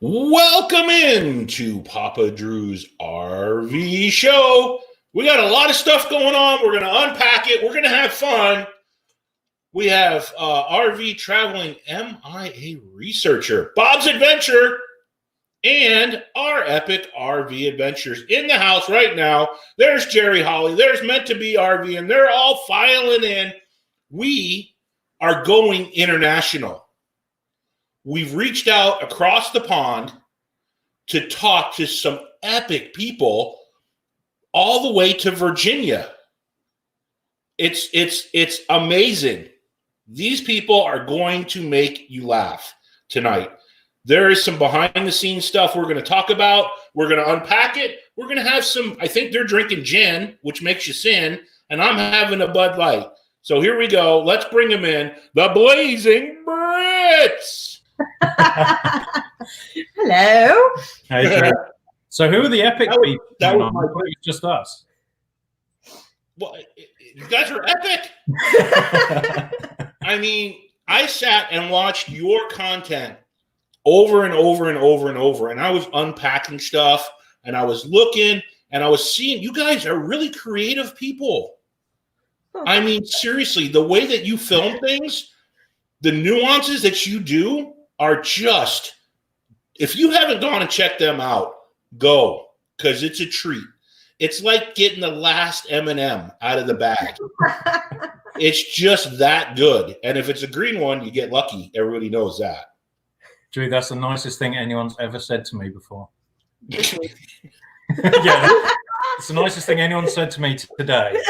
Welcome in to Papa Drew's RV show. We got a lot of stuff going on. We're going to unpack it. We're going to have fun. We have RV traveling MIA researcher, Bob's Adventure, and our epic RV adventures in the house right now. There's Jerry Holly. There's Meant to Be RV, and they're all filing in. We are going international. We've reached out across the pond to talk to some epic people all the way to Virginia. It's amazing. These people are going to make you laugh tonight. There is some behind-the-scenes stuff we're going to talk about. We're going to unpack it. We're going to have some, I think they're drinking gin, which makes you sin, and I'm having a Bud Light. So here we go. Let's bring them in. The Brazen Brits. Hello. Hey, so who are the epic people? That was my It's just us. Well, you guys are epic. I mean, I sat and watched your content over and over and over and over, and I was unpacking stuff, and I was looking, and I was seeing you guys are really creative people. I mean, seriously, the way that you film things, the nuances that you do are just, if you haven't gone and checked them out, go, because it's a treat. It's like getting the last M&M out of the bag. It's just that good. And if it's a green one, you get lucky. Everybody knows that. Drew, that's the nicest thing anyone's ever said to me before. Yeah, it's the nicest thing anyone said to me today.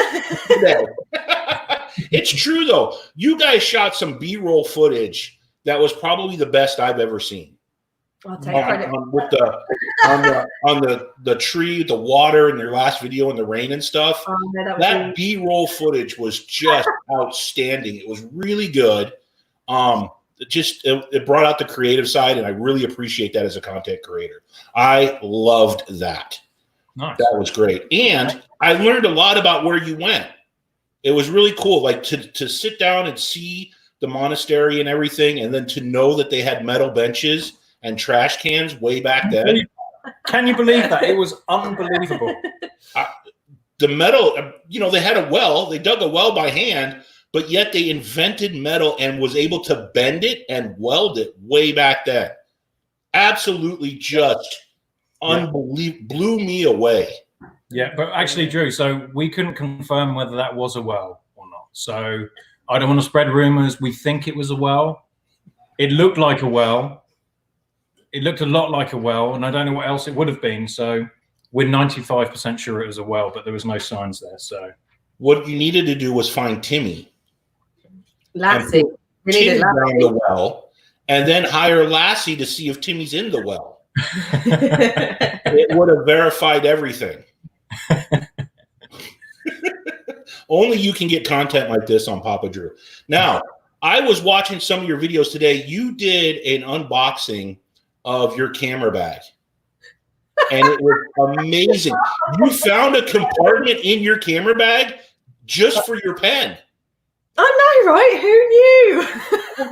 It's true, though. You guys shot some B-roll footage that was probably the best I've ever seen. I'll take credit. With the tree, the water, and your last video in the rain and stuff. That B-roll footage was just outstanding. It was really good. It brought out the creative side, and I really appreciate that as a content creator. I loved that. Nice. That was great. And I learned a lot about where you went. It was really cool, like to sit down and see the monastery and everything, and then to know that they had metal benches and trash cans way back then. Can you believe that? It was unbelievable. The metal, they had a well. They dug a well by hand, but yet they invented metal and was able to bend it and weld it way back then. Absolutely just unbelievable. Blew me away. Yeah, but actually, Drew, so we couldn't confirm whether that was a well or not. So I don't want to spread rumors. We think it was a well. It looked like a well. It looked a lot like a well, and I don't know what else it would have been. So we're 95% sure it was a well, but there was no signs there. So what you needed to do was find Timmy. Lassie. We needed down the well, and then hire Lassie to see if Timmy's in the well. It would have verified everything. Only you can get content like this on Papa Drew. Now, I was watching some of your videos today. You did an unboxing of your camera bag, and it was amazing. You found a compartment in your camera bag just for your pen. I know, right? Who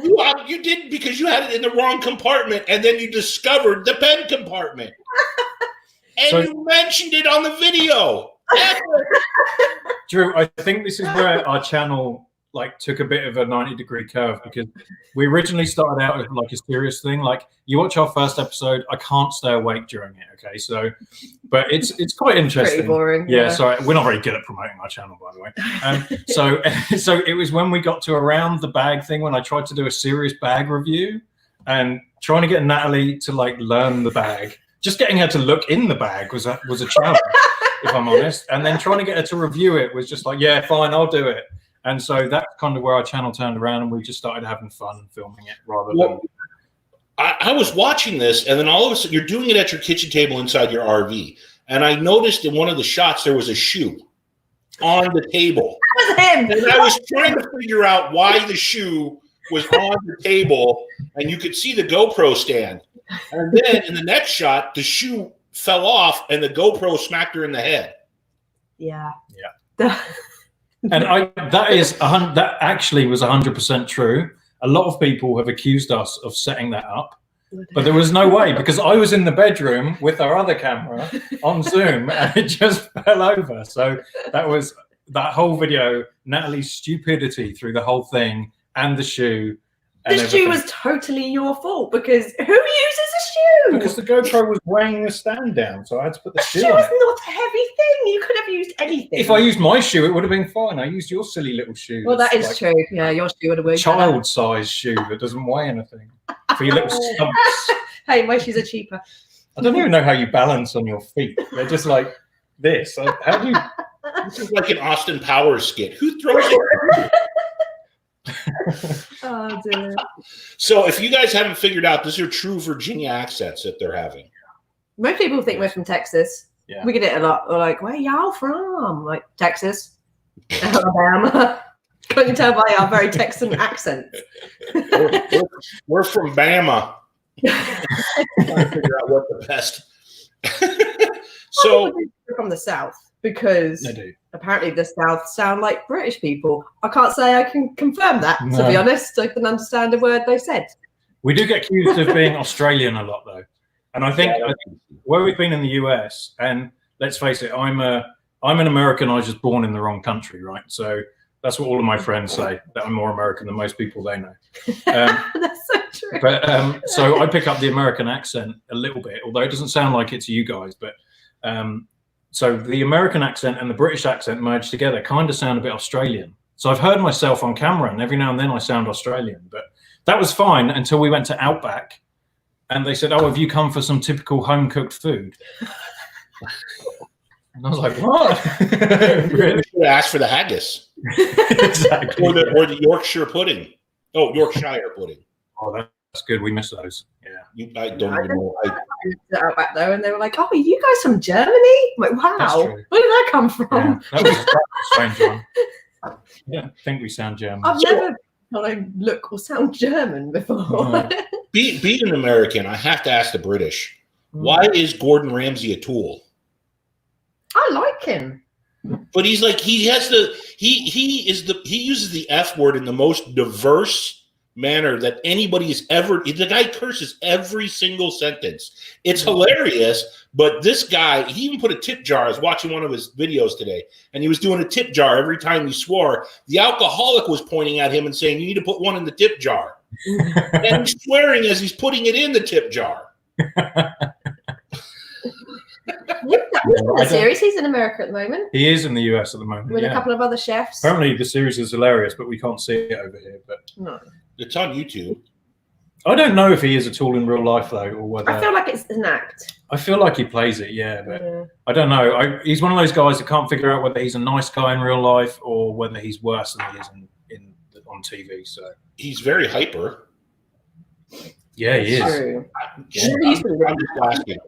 knew? You did, because you had it in the wrong compartment, and then you discovered the pen compartment. And you mentioned it on the video. Drew, I think this is where our channel took a bit of a 90-degree curve, because we originally started out as like a serious thing. Like, you watch our first episode, I can't stay awake during it. Okay, so, but it's quite interesting. Pretty boring. Yeah, sorry, we're not very good at promoting our channel, by the way. So it was when we got to around the bag thing, when I tried to do a serious bag review, and trying to get Natalie to learn the bag. Just getting her to look in the bag was a challenge, if I'm honest. And then trying to get her to review it was just like, yeah, fine, I'll do it. And so that's kind of where our channel turned around, and we just started having fun filming it rather than. I was watching this, and then all of a sudden you're doing it at your kitchen table inside your RV. And I noticed in one of the shots there was a shoe on the table. That was him. And I was trying to figure out why the shoe was on the table, and you could see the GoPro stand. And then in the next shot, the shoe fell off, and the GoPro smacked her in the head. Yeah. And that actually was 100% true. A lot of people have accused us of setting that up. But there was no way, because I was in the bedroom with our other camera on Zoom and it just fell over. So that was that whole video, Natalie's stupidity through the whole thing and the shoe. The shoe was totally your fault, because who uses a shoe? Because the GoPro was weighing the stand down, so I had to put the shoe shoe on is it. not a heavy thing. You could have used anything. If I used my shoe, it would have been fine. I used your silly little shoe. Well, that is true. Yeah, your shoe would have worked. Child-sized shoe that doesn't weigh anything for your little stumps. Hey, my shoes are cheaper. I don't even know how you balance on your feet. They're just like this. How do you? This is like an Austin Powers skit. Who throws it? Oh, dear. So if you guys haven't figured out, these are true Virginia accents that they're having. Most people think we're from Texas. Yeah. We get it a lot. We're like, where y'all from? Like, Texas, Alabama. Can't you tell by our very Texan accent? We're from Bama. Trying to figure out what the best. So we're from the South, because They do. apparently the South sound like British people. I can't say I can confirm that, to No. be honest. I can understand a word they said. We do get accused of being Australian a lot, though. And I think where we've been in the US, and let's face it, I'm an American. I was just born in the wrong country, right? So that's what all of my friends say, that I'm more American than most people they know. That's so true. But so I pick up the American accent a little bit, although it doesn't sound like it to you guys. But so the American accent and the British accent merged together kind of sound a bit Australian. So I've heard myself on camera, and every now and then I sound Australian. But that was fine until we went to Outback, and they said, "Oh, have you come for some typical home-cooked food?" And I was like, "What?" Really? You should ask for the haggis. Exactly. Or the Yorkshire pudding. Oh, Yorkshire pudding. Oh, that's good. We miss those. Yeah. I don't even know. Out back there, and they were like, "Oh, are you guys from Germany?" I'm like, That's wow, true. where did that come from? Yeah, that was a strange one. Yeah, I think we sound German. I've never thought I look or sound German before. No. Being an American, I have to ask the British, why is Gordon Ramsay a tool? I like him. But he's like, he uses the F word in the most diverse manner that anybody has ever. The guy curses every single sentence. It's hilarious. But this guy, he even put a tip jar. I was watching one of his videos today, and he was doing a tip jar every time he swore. The alcoholic was pointing at him and saying, "You need to put one in the tip jar." And he's swearing as he's putting it in the tip jar. The series, he's in America at the moment He is in the US at the moment. with Yeah. a couple of other chefs. Apparently, the series is hilarious, but we can't see it over here. But No. It's on YouTube. I don't know if he is a tool in real life, though, or whether I feel like it's an act. I feel like he plays it. Yeah, but Yeah. I don't know. He's one of those guys that can't figure out whether he's a nice guy in real life or whether he's worse than he is on TV. So He's very hyper. yeah, he is. True. Yeah, I'm just asking.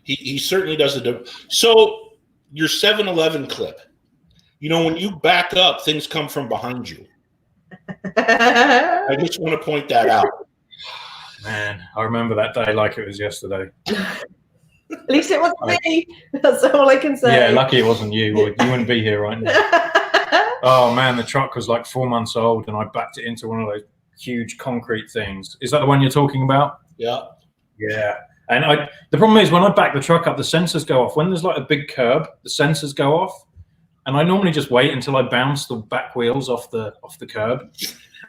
He certainly does it. So your 7-Eleven clip, you know, when you back up, things come from behind you. I just want to point that out. Man, I remember that day like it was yesterday. At least it wasn't me. That's all I can say. Yeah, lucky it wasn't you. Or you wouldn't be here right now. Oh man, the truck was like 4 months old, and I backed it into one of those huge concrete things. Is that the one you're talking about? Yeah. Yeah. And the problem is when I back the truck up, the sensors go off. When there's like a big curb, the sensors go off. And I normally just wait until I bounce the back wheels off the curb.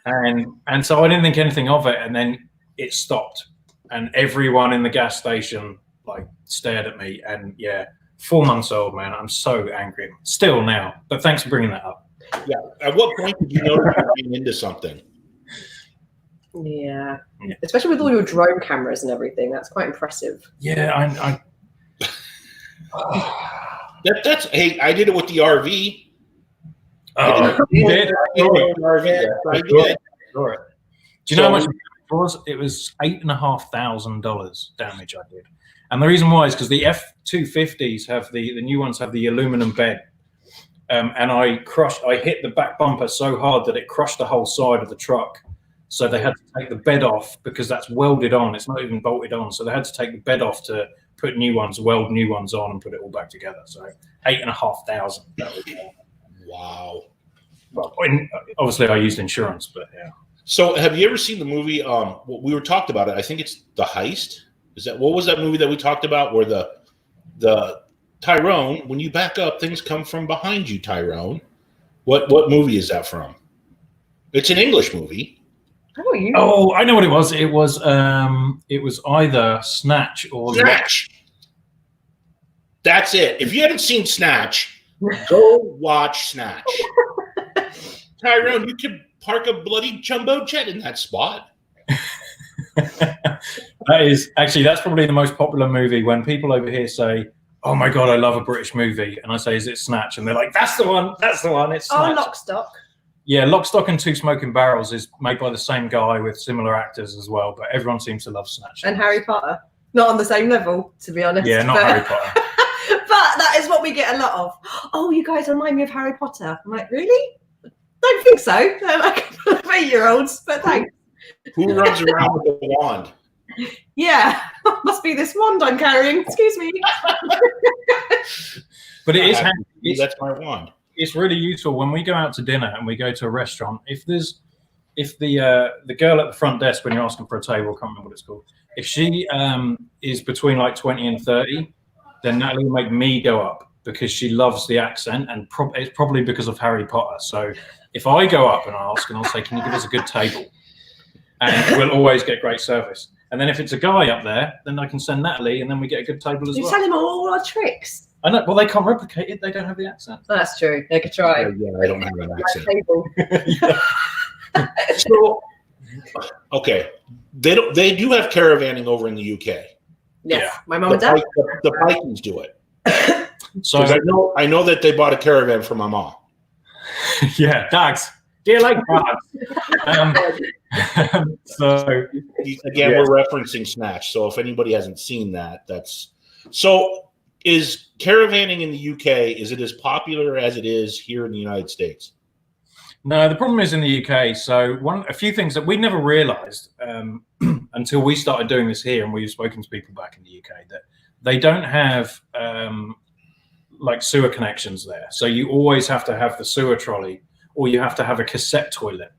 And so I didn't think anything of it, and then it stopped. And everyone in the gas station like stared at me. And yeah, 4 months old, man. I'm so angry. Still now. But thanks for bringing that up. Yeah. At what point did you know you were getting into something? Yeah. Especially with all your drone cameras and everything. That's quite impressive. Yeah, That's hey, I did it with the RV. you did? I did. Sure. Do you know how much it was? It was $8,500 damage I did. And the reason why is because the F-250s have the new ones have the aluminum bed. And I hit the back bumper so hard that it crushed the whole side of the truck. So they had to take the bed off because that's welded on. It's not even bolted on. So they had to take the bed off to put new ones, weld new ones on, and put it all back together. So $8,500. Wow. Well, obviously I used insurance, but yeah. So, have you ever seen the movie? We were talked about it. I think it's The Heist. What was that movie that we talked about? Where the Tyrone, when you back up, things come from behind you. Tyrone. What movie is that from? It's an English movie. Oh, I know what it was. It was either Snatch or Snatch. That's it. If you haven't seen Snatch, go watch Snatch. Tyrone, you can park a bloody jumbo jet in that spot. That's probably the most popular movie. When people over here say, "Oh my god, I love a British movie," and I say, "Is it Snatch?" and they're like, "That's the one. That's the one. It's Snatch." Oh, Lock, Stock. Yeah, Lock, Stock and Two Smoking Barrels is made by the same guy with similar actors as well, but everyone seems to love Snatch. And Harry Potter. Not on the same level, to be honest. Yeah, not Harry Potter. But that is what we get a lot of. Oh, you guys remind me of Harry Potter. I'm like, really? Don't think so. They're like 8-year-olds, but thanks. Who runs around with a wand? Yeah, must be this wand I'm carrying. Excuse me. But it is. That's my wand. It's really useful when we go out to dinner and we go to a restaurant. If the girl at the front desk, when you're asking for a table, I can't remember what it's called, if she is between like 20 and 30, then Natalie will make me go up because she loves the accent, and it's probably because of Harry Potter. So if I go up and ask, and I'll say, "Can you give us a good table?" and we'll always get great service. And then if it's a guy up there, then I can send Natalie, and then we get a good table as well. You tell him all our tricks. I know. Well, they can't replicate it. They don't have the accent. That's true. They could try. Yeah, I don't have an accent. So, okay, they do have caravanning over in the UK. Yes, Yeah. my mum and dad. The Vikings do it. So I know that they bought a caravan for my mom. Yeah, dogs. Do you like dogs? So Again, we're referencing Snatch. So if anybody hasn't seen that, so. Is caravanning in the UK, is it as popular as it is here in the United States? No, the problem is in the UK. So a few things that we never realised until we started doing this here, and we've spoken to people back in the UK, that they don't have like sewer connections there. So you always have to have the sewer trolley, or you have to have a cassette toilet,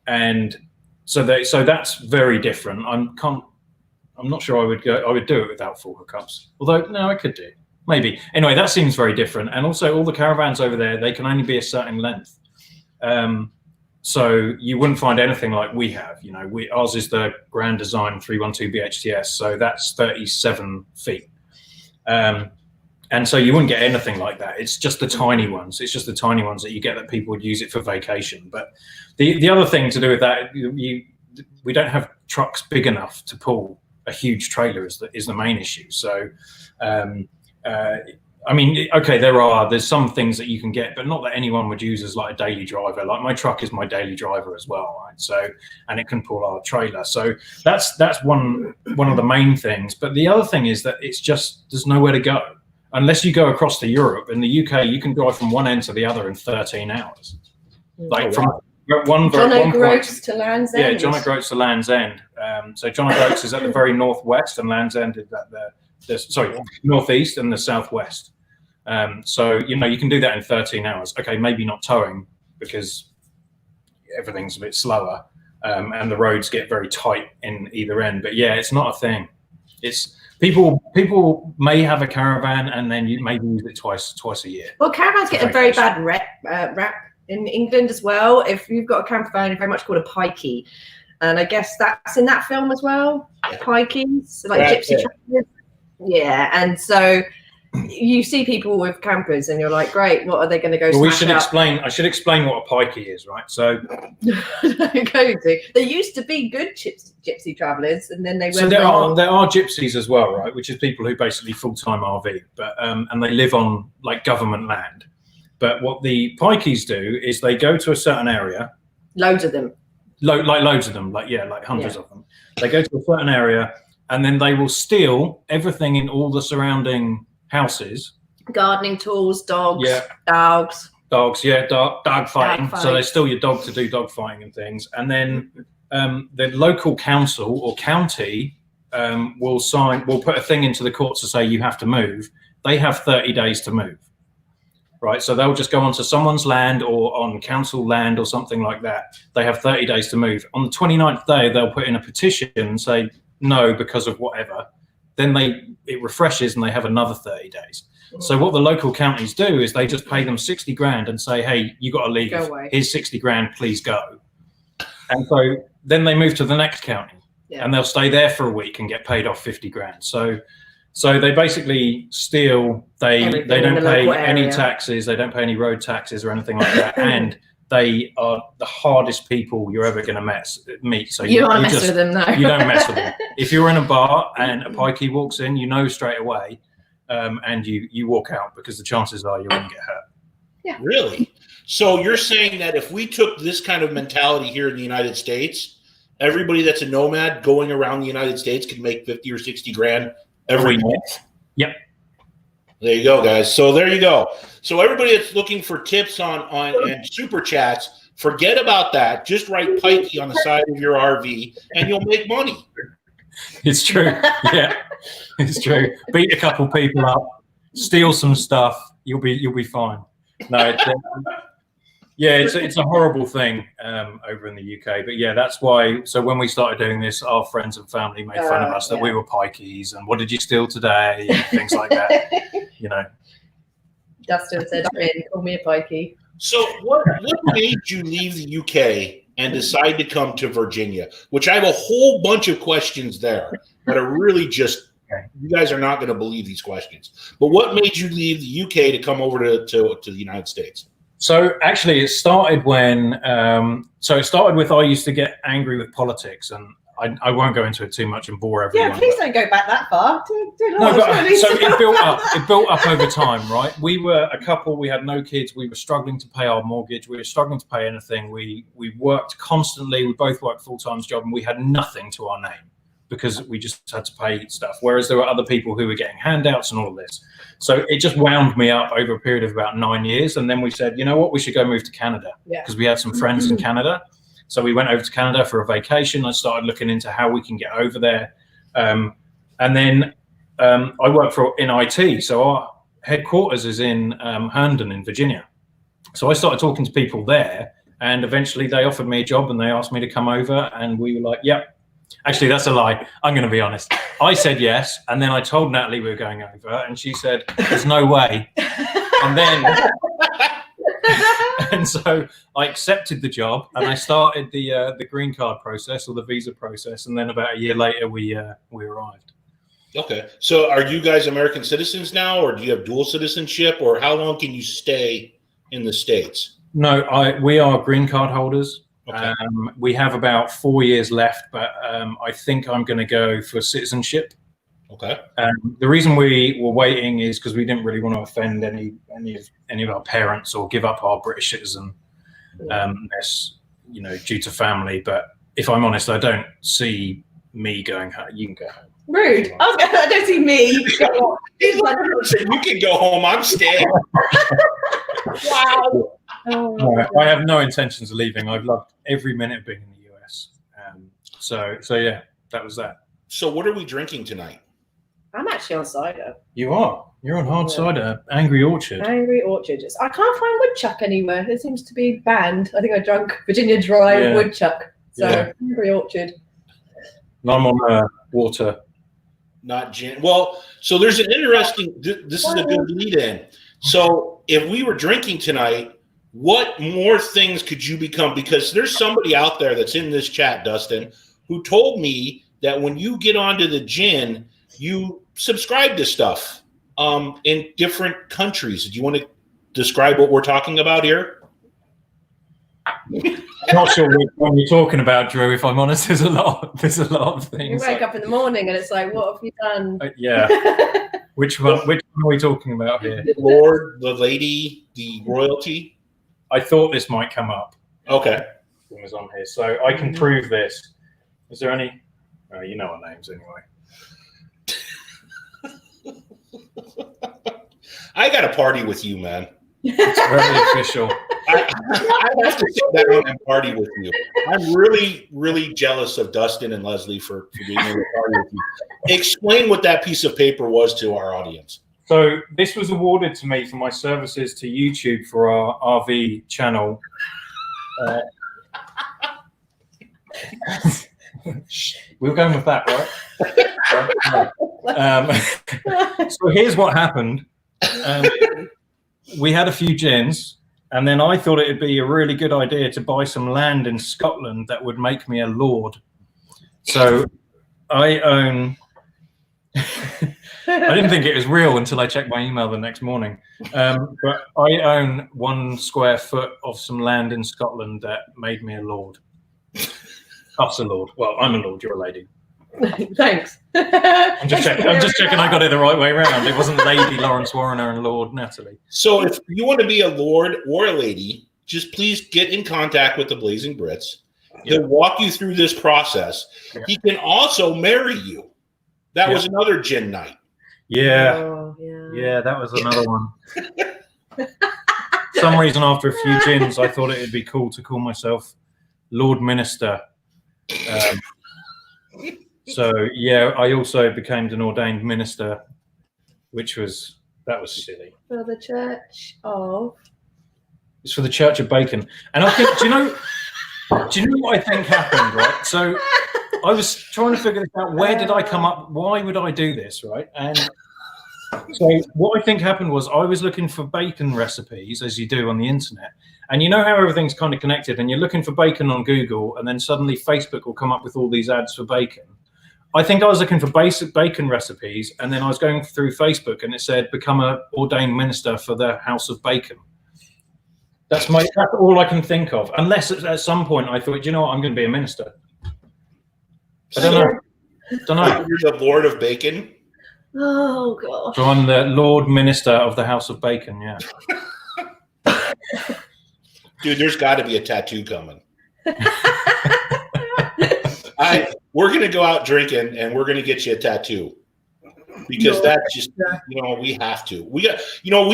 and so that's very different. I'm not sure I would do it without full hookups. Although, no, I could do. Maybe. Anyway, that seems very different. And also all the caravans over there, they can only be a certain length. So you wouldn't find anything like we have. You know, ours is the Grand Design 312 BHTS. So that's 37 feet. And so you wouldn't get anything like that. It's just the tiny ones. It's just the tiny ones that you get that people would use it for vacation. But the other thing to do with that, we don't have trucks big enough to pull a huge trailer is the main issue. So, I mean, okay, there's some things that you can get, but not that anyone would use as like a daily driver. Like my truck is my daily driver as well, right? So, and it can pull our trailer. So that's one of the main things. But the other thing is that it's just there's nowhere to go unless you go across to Europe. In the UK, you can drive from one end to the other in 13 hours, like from John O'Groats to Land's End. Yeah, John O'Groats to Land's End. So John O'Groats is at the very northwest, and Land's End is at the northeast and the southwest. So you know you can do that in 13 hours. Okay, maybe not towing because everything's a bit slower, and the roads get very tight in either end. But yeah, it's not a thing. It's people may have a caravan and then you maybe use it twice a year. Well, caravans get a very bad rap in England as well. If you've got a caravan, you're very much called a pikey. And I guess that's in that film as well. Pikeys, like gypsy travelers. Yeah, and so you see people with campers, and you're like, "Great, what are they going to go?" Well, we should explain. I should explain what a pikey is, right? So, there used to be good gypsy travelers, and then they went. So there are gypsies as well, right? Which is people who basically full-time RV, but and they live on like government land. But what the pikeys do is they go to a certain area. Loads of them. Loads of them, like hundreds of them. They go to a certain area, and then they will steal everything in all the surrounding houses. Gardening tools, dogs, dogs, dog fighting. So they steal your dog to do dog fighting and things. And then the local council or county will put a thing into the courts to say you have to move. They have 30 days to move. right? So they'll just go onto someone's land or on council land or something like that. They have 30 days to move. On the 29th day, they'll put in a petition and say no because of whatever. Then it refreshes and they have another 30 days. So what the local counties do is they just pay them 60 grand and say, hey, you got to leave. Go away. Here's 60 grand, please go. And so then they move to the next county and they'll stay there for a week and get paid off 50 grand. So they basically steal, they don't pay any taxes, they don't pay any road taxes or anything like that. And they are the hardest people you're ever going to meet. So you don't want to mess with them, no. You don't mess with them. If you're in a bar and a pikey walks in, you know straight away, and you walk out because the chances are you're going to get hurt. Yeah. Really? So you're saying that if we took this kind of mentality here in the United States, everybody that's a nomad going around the United States could make 50 or 60 grand every month? Yep. There you go, guys. So there you go. So everybody that's looking for tips on and super chats, forget about that. Just write pikey on the side of your RV and you'll make money. It's true. Yeah, it's true. Beat a couple people up, steal some stuff. You'll be fine. No, it's a horrible thing over in the UK. But yeah, that's why. So when we started doing this, our friends and family made fun of us that we were pikeys and what did you steal today and things like that. You know. Dustin said, call me a pikey. So what made you leave the UK and decide to come to Virginia? Which I have a whole bunch of questions there that are really just, you guys are not going to believe these questions. But what made you leave the UK to come over to the United States? So actually it started when, it started with I used to get angry with politics, and I won't go into it too much and bore everyone. Yeah, please don't go back that far. So it built up over time, right? We were a couple, we had no kids, we were struggling to pay our mortgage, we were struggling to pay anything. We worked constantly, we both worked full-time job, and we had nothing to our name because we just had to pay stuff. Whereas there were other people who were getting handouts and all of this. So it just wound me up over a period of about 9 years. And then we said, you know what, we should go move to Canada because we had some friends in Canada. So we went over to Canada for a vacation. I started looking into how we can get over there. And then I work in IT. So our headquarters is in Herndon in Virginia. So I started talking to people there, and eventually they offered me a job and they asked me to come over, and we were like, yep. Actually, that's a lie. I'm going to be honest. I said yes. And then I told Natalie we were going over, and she said, there's no way. And then... And so I accepted the job and I started the green card process or the visa process, and then about a year later we arrived. Okay, so are you guys American citizens now, or do you have dual citizenship, or how long can you stay in the States? No, we are green card holders. Okay. We have about 4 years left, but I think I'm going to go for citizenship. Okay. The reason we were waiting is because we didn't really want to offend any of our parents or give up our British citizen, due to family. But if I'm honest, I don't see me going home. You can go home. Rude. I don't see me. You can go home. I'm staying. Wow. No, I have no intentions of leaving. I've loved every minute of being in the US. So yeah, that was that. So what are we drinking tonight? I'm actually on cider. You are. You're on hard cider. Angry Orchard. Angry Orchard. I can't find woodchuck anywhere. It seems to be banned. I think I drank Virginia Dry woodchuck. So Angry Orchard. No, I'm on water. Not gin. Well, so there's an interesting. This is a good lead in. So if we were drinking tonight, what more things could you become? Because there's somebody out there that's in this chat, Dustin, who told me that when you get onto the gin, you subscribe to stuff in different countries. Do you want to describe what we're talking about here? Not sure what you're talking about, Drew. If I'm honest, there's a lot of things. You wake up in the morning and it's like, what have you done? Yeah. Which one are we talking about here? The Lord, the lady, the royalty. I thought this might come up. Okay. It was on here, so I can prove this. Is there any? Oh, you know our names anyway. I got a party with you, man. It's very official. I have to sit down and party with you. I'm really, really jealous of Dustin and Leslie for being able to party with you. Explain what that piece of paper was to our audience. So this was awarded to me for my services to YouTube for our RV channel. We were going with that, right? So here's what happened. We had a few gins, and then I thought it'd be a really good idea to buy some land in Scotland that would make me a lord. So I own... I didn't think it was real until I checked my email the next morning. But I own 1 square foot of some land in Scotland that made me a lord. Us a lord. Well, I'm a lord. You're a lady. Thanks. I'm just checking I got it the right way around. It wasn't Lady Lawrence Warrener and Lord Natalie. So if you want to be a lord or a lady, just please get in contact with the Brazen Brits. He'll walk you through this process. Yeah. He can also marry you. That was another gin night. Yeah. Oh, Yeah, that was another one. For some reason, after a few gins, I thought it'd be cool to call myself Lord Minister. So yeah, I also became an ordained minister, that was silly. For the Church of... It's for the Church of Bacon. And I think, do you know what I think happened, right? So I was trying to figure this out. Where did I come up? Why would I do this, right? And so what I think happened was I was looking for bacon recipes, as you do on the internet. And you know how everything's kind of connected, and you're looking for bacon on Google, and then suddenly Facebook will come up with all these ads for bacon. I think I was looking for basic bacon recipes, and then I was going through Facebook, and it said, become an ordained minister for the House of Bacon. That's all I can think of. Unless at some point I thought, you know what, I'm going to be a minister. I don't know. You're the Lord of Bacon? Oh, God. So I'm the Lord Minister of the House of Bacon, yeah. Dude, there's got to be a tattoo coming. We're going to go out drinking, and we're going to get you a tattoo. Because that's just, we have to. We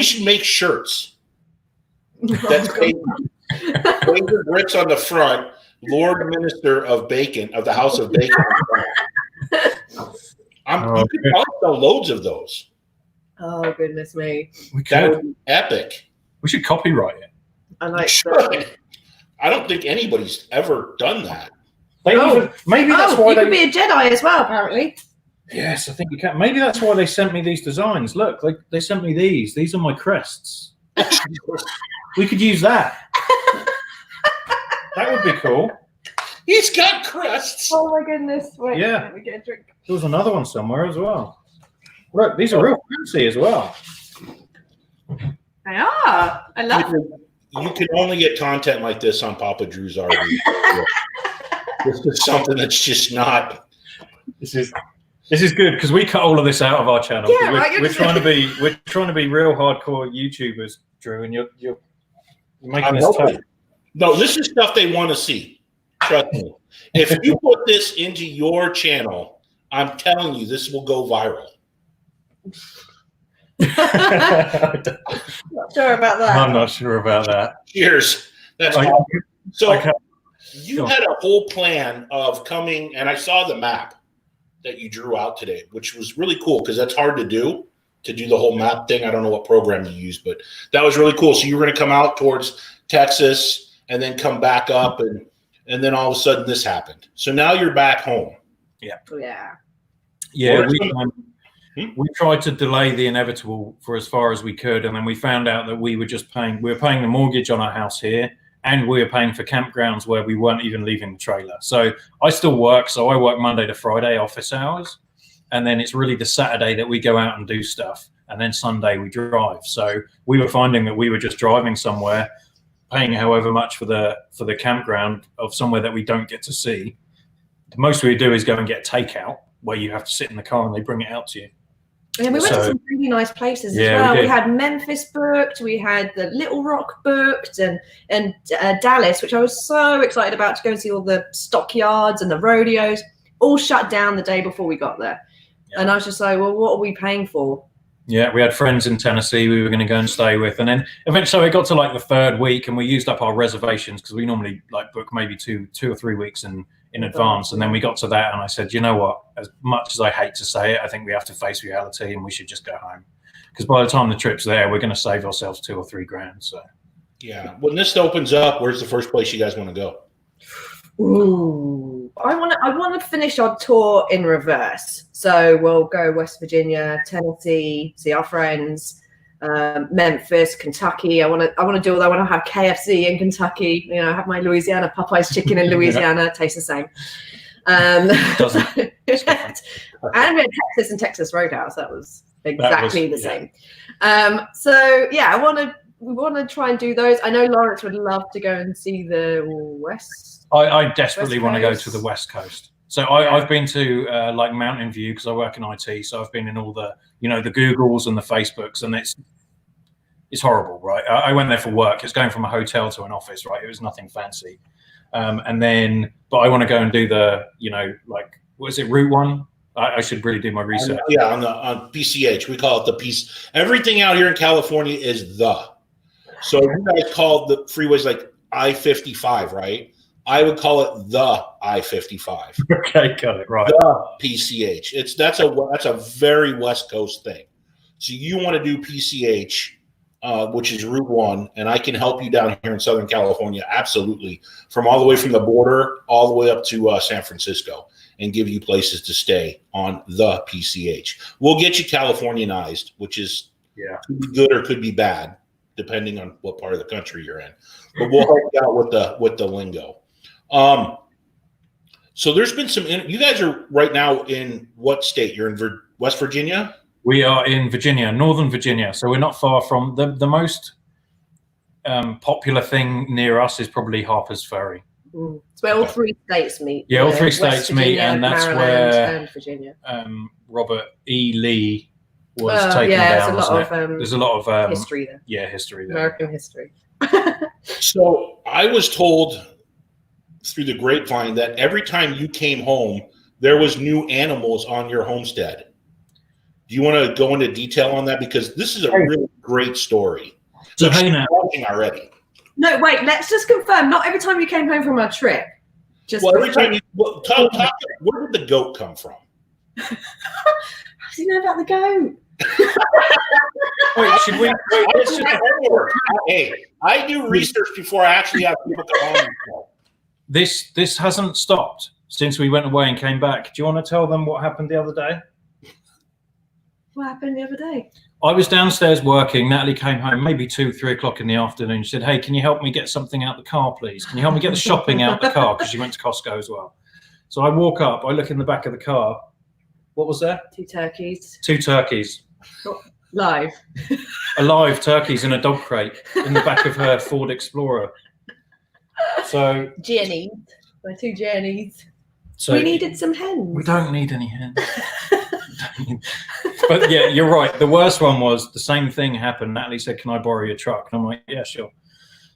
should make shirts. That's Brazen Brits on the front, Lord Minister of Bacon, of the House of Bacon. You could probably sell loads of those. Oh, goodness me. That would be epic. We should copyright it. I like that. I don't think anybody's ever done that. Maybe that's why you can be a Jedi as well, apparently. Yes, I think you can. Maybe that's why they sent me these designs. Look, they sent me these. These are my crests. We could use that. That would be cool. He's got crests. Oh my goodness! Wait, yeah. Let me get a drink. There was another one somewhere as well. Look, these are real fancy as well. They are. I love them. You can only get content like this on Papa Drew's RV. This is something that's just not. This is good because we cut all of this out of our channel. Yeah, we're trying to be real hardcore YouTubers, Drew, and you're making this tough. No, this is stuff they want to see. Trust me. If you put this into your channel, I'm telling you, this will go viral. Not sure about that. I'm not sure about that. Cheers. That's so. You had a whole plan of coming, and I saw the map that you drew out today, which was really cool because that's hard to do the whole map thing. I don't know what program you used, but that was really cool. So you were going to come out towards Texas and then come back up, and then all of a sudden this happened. So now you're back home. Yeah. Yeah. Yeah. We tried to delay the inevitable for as far as we could, and then we found out that we were paying the mortgage on our house here, and we were paying for campgrounds where we weren't even leaving the trailer. So I still work. So I work Monday to Friday office hours, and then it's really the Saturday that we go out and do stuff, and then Sunday we drive. So we were finding that we were just driving somewhere, paying however much for the campground of somewhere that we don't get to see. The most we do is go and get takeout, where you have to sit in the car and they bring it out to you. And we went to some really nice places as well. We had Memphis booked, we had the Little Rock booked, and Dallas, which I was so excited about to go and see all the stockyards and the rodeos, all shut down the day before we got there. Yeah. And I was just like, well, what are we paying for? Yeah, we had friends in Tennessee we were going to go and stay with. And then eventually it got to like the third week and we used up our reservations because we normally like book maybe two or 3 weeks in advance. And then we got to that and I said, you know what, as much as I hate to say it, I think we have to face reality and we should just go home. because by the time the trip's there, we're going to save ourselves $2 or $3 grand. So yeah, when this opens up, where's the first place you guys want to go? Ooh, I want to finish our tour in reverse. So we'll go West Virginia, Tennessee, see our friends, Memphis, Kentucky. I want to do all that. I want to have KFC in Kentucky. You know, have my Louisiana Popeyes chicken in Louisiana. Tastes the same. Doesn't. And we had Texas and Texas Roadhouse. That was exactly the same. So yeah, we want to try and do those. I know Lawrence would love to go and see the West. I desperately want to go to the West Coast. So I've been to like Mountain View because I work in IT. So I've been in all the, you know, the Googles and the Facebooks, and it's horrible, right? I went there for work. It's going from a hotel to an office, right? It was nothing fancy. And then, but I want to go and do the, you know, like, what is it, Route 1? I should really do my research. Yeah, on PCH, we call it the piece. Everything out here in California is the. So you guys call the freeways like I-55, right? I would call it the I-55. Okay, got it, right. The PCH. That's a very West Coast thing. So you want to do PCH, which is Route 1, and I can help you down here in Southern California, absolutely, from all the way from the border all the way up to San Francisco, and give you places to stay on the PCH. We'll get you Californianized, which is could be good or could be bad, depending on what part of the country you're in. But we'll help you out with the lingo. So there's been some. You guys are right now in what state? You're in West Virginia. We are in Virginia, Northern Virginia. So we're not far from the most popular thing near us is probably Harper's Ferry. It's where all three states meet. Yeah, all three states meet, and that's Maryland where and Virginia. Robert E. Lee was taken down. There's a lot of history there. Yeah, history there. American history. So I was told through the grapevine that every time you came home, there was new animals on your homestead. Do you want to go into detail on that? Because this is a really great story. So she's watching already. No, wait. Let's just confirm. Not every time you came home from our trip. Just every time you talk. Where did the goat come from? How do you know about the goat? Wait, should we? Hey, I do research before I actually have people come on. This hasn't stopped since we went away and came back. Do you want to tell them what happened the other day? What happened the other day? I was downstairs working. Natalie came home maybe 2, 3 o'clock in the afternoon. She said, "Hey, can you help me get something out the car, please? Can you help me get the shopping out the car?" Because she went to Costco as well. So I walk up. I look in the back of the car. What was there? 2 turkeys. 2 turkeys. Live. Alive turkeys in a dog crate in the back of her Ford Explorer. So Jennies. My 2 Jennies. So we needed some hens. We don't need any hens. But yeah, you're right. The worst one was the same thing happened. Natalie said, "Can I borrow your truck?" And I'm like, "Yeah, sure."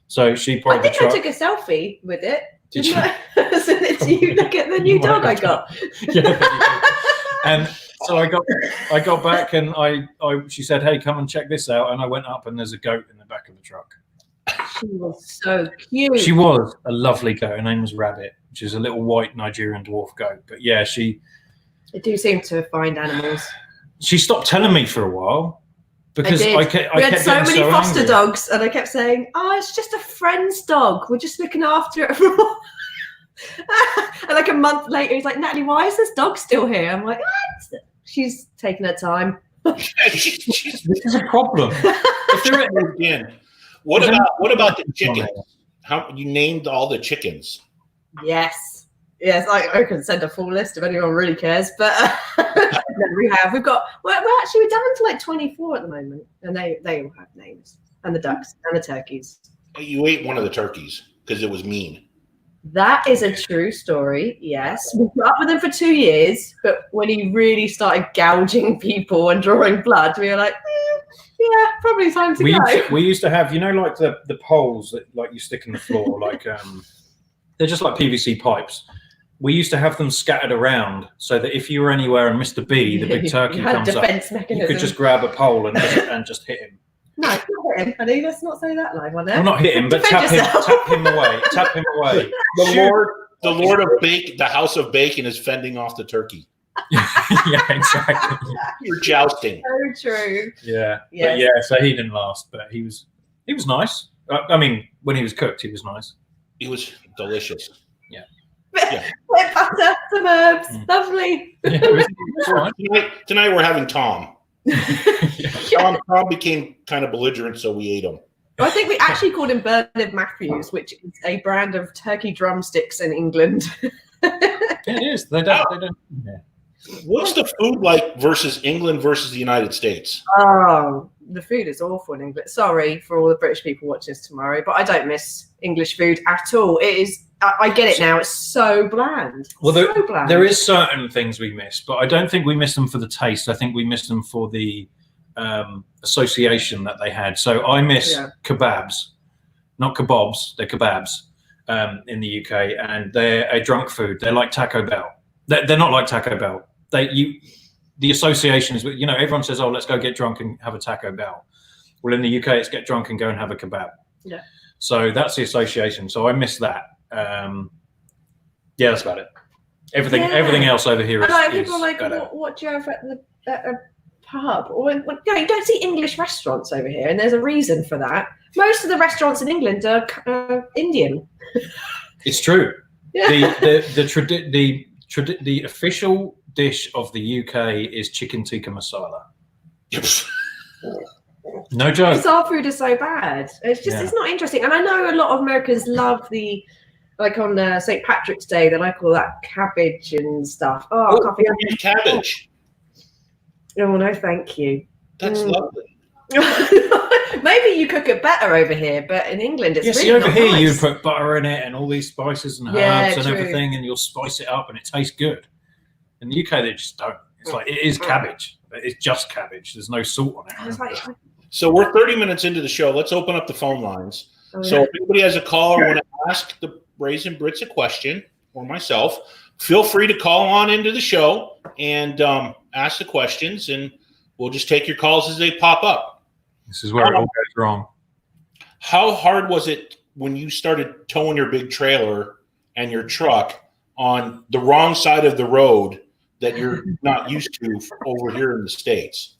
So she borrowed the truck. I took a selfie with it. Did you? Send it to you. Look at the new dog I got. Yeah. And so I got back and she said, "Hey, come and check this out." And I went up and there's a goat in the back of the truck. She was so cute. She was a lovely goat. Her name was Rabbit, which is a little white Nigerian dwarf goat. But yeah, They do seem to find animals. She stopped telling me for a while because I kept we had so many foster angry. dogs, and I kept saying, "Oh, it's just a friend's dog. We're just looking after it." And like a month later, he's like, "Natalie, why is this dog still here?" I'm like, "She's taking her time." This is a problem. If they're again, what about the chickens? How you named all the chickens? Yes, I can send a full list if anyone really cares. But no, we're down to like 24 at the moment, and they all have names, and the ducks and the turkeys. You ate one of the turkeys because it was mean. That is a true story. Yes, we put up with him for 2 years, but when he really started gouging people and drawing blood, we were like, yeah, probably time to go. We used to have, like the poles that like you stick in the floor, like they're just like PVC pipes. We used to have them scattered around so that if you were anywhere and Mr. B, the big turkey, comes up, you could just grab a pole and just hit him. No, not hit him, honey. Let's not say that live on there. Well, not hit him, but tap him away. Tap him away. The Lord of Bacon, the House of Bacon, is fending off the turkey. Yeah, exactly. You're jousting. So true. Yeah, Yes. but yeah. So he didn't last, but he was nice. I mean, when he was cooked, he was nice. It was delicious. Wet butter, some herbs, lovely. Yeah, it was fine. Tonight we're having Tom. Yeah. Tom became kind of belligerent, so we ate him. I think we actually called him Bernard Matthews, which is a brand of turkey drumsticks in England. It is. They don't. Yeah. What's the food like versus England versus the United States? Oh, the food is awful in England. Sorry for all the British people watching this tomorrow, but I don't miss English food at all. It is. I get it now. It's so bland. Well, so bland. there is certain things we miss, but I don't think we miss them for the taste. I think we miss them for the association that they had. So I miss kebabs, not kebabs. They're kebabs in the UK, and they're a drunk food. They're like Taco Bell. They're not like Taco Bell. The association is, everyone says, "Oh, let's go get drunk and have a Taco Bell." Well, in the UK, it's get drunk and go and have a kebab. Yeah. So that's the association. So I miss that. Yeah, that's about it. Everything else over here is. People are like, what do you have at a pub? Or you don't see English restaurants over here, and there's a reason for that. Most of the restaurants in England are Indian. It's true. Yeah. The official dish of the UK is chicken tikka masala. No joke. Because our food is so bad. It's just it's not interesting. And I know a lot of Americans love like on St. Patrick's Day, they like all that cabbage and stuff. Oh, coffee and cabbage. Oh no, thank you. That's lovely. Maybe you cook it better over here, but in England it's really over not here nice. you put butter in it and all these spices and herbs and everything, and you'll spice it up and it tastes good. In the UK they just don't. It's like, it is cabbage. It's just cabbage. There's no salt on it. So we're 30 minutes into the show. Let's open up the phone lines. So if anybody has a call or want to ask the Brazen Brits a question, or myself, feel free to call on into the show and ask the questions, and we'll just take your calls as they pop up. This is where it all goes wrong. How hard was it when you started towing your big trailer and your truck on the wrong side of the road that you're not used to over here in the States?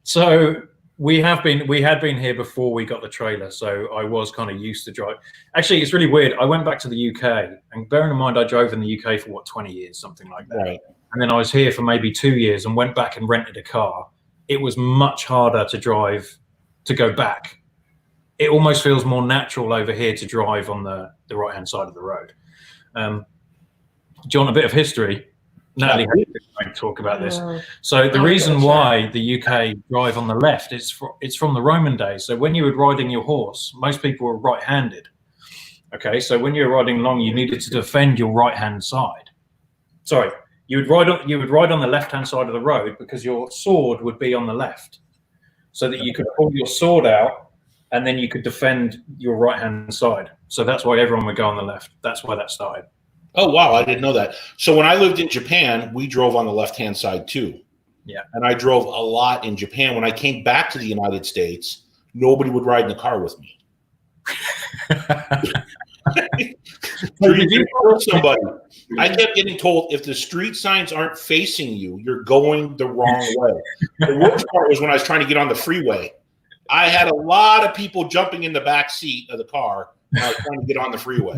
So we had been here before we got the trailer, so I was kind of used to drive. Actually, it's really weird. I went back to the UK, and bearing in mind I drove in the UK for 20 years, something like that. Right. And then I was here for maybe 2 years and went back and rented a car. It was much harder to drive, to go back. It almost feels more natural over here to drive on the right-hand side of the road. Do you want a bit of history? Natalie, talk about this. So the reason why the UK drive on the left is it's from the Roman days. So when you were riding your horse, most people were right-handed. Okay, so when you were riding along, you needed to defend your right-hand side. Sorry, you would ride on the left-hand side of the road because your sword would be on the left, so that you could pull your sword out and then you could defend your right-hand side. So that's why everyone would go on the left. That's why that started. Oh, wow. I didn't know that. So when I lived in Japan, we drove on the left-hand side too. Yeah. And I drove a lot in Japan. When I came back to the United States, nobody would ride in the car with me. Did you tell somebody? I kept getting told, if the street signs aren't facing you, you're going the wrong way. The worst part was when I was trying to get on the freeway. I had a lot of people jumping in the back seat of the car when I was trying to get on the freeway.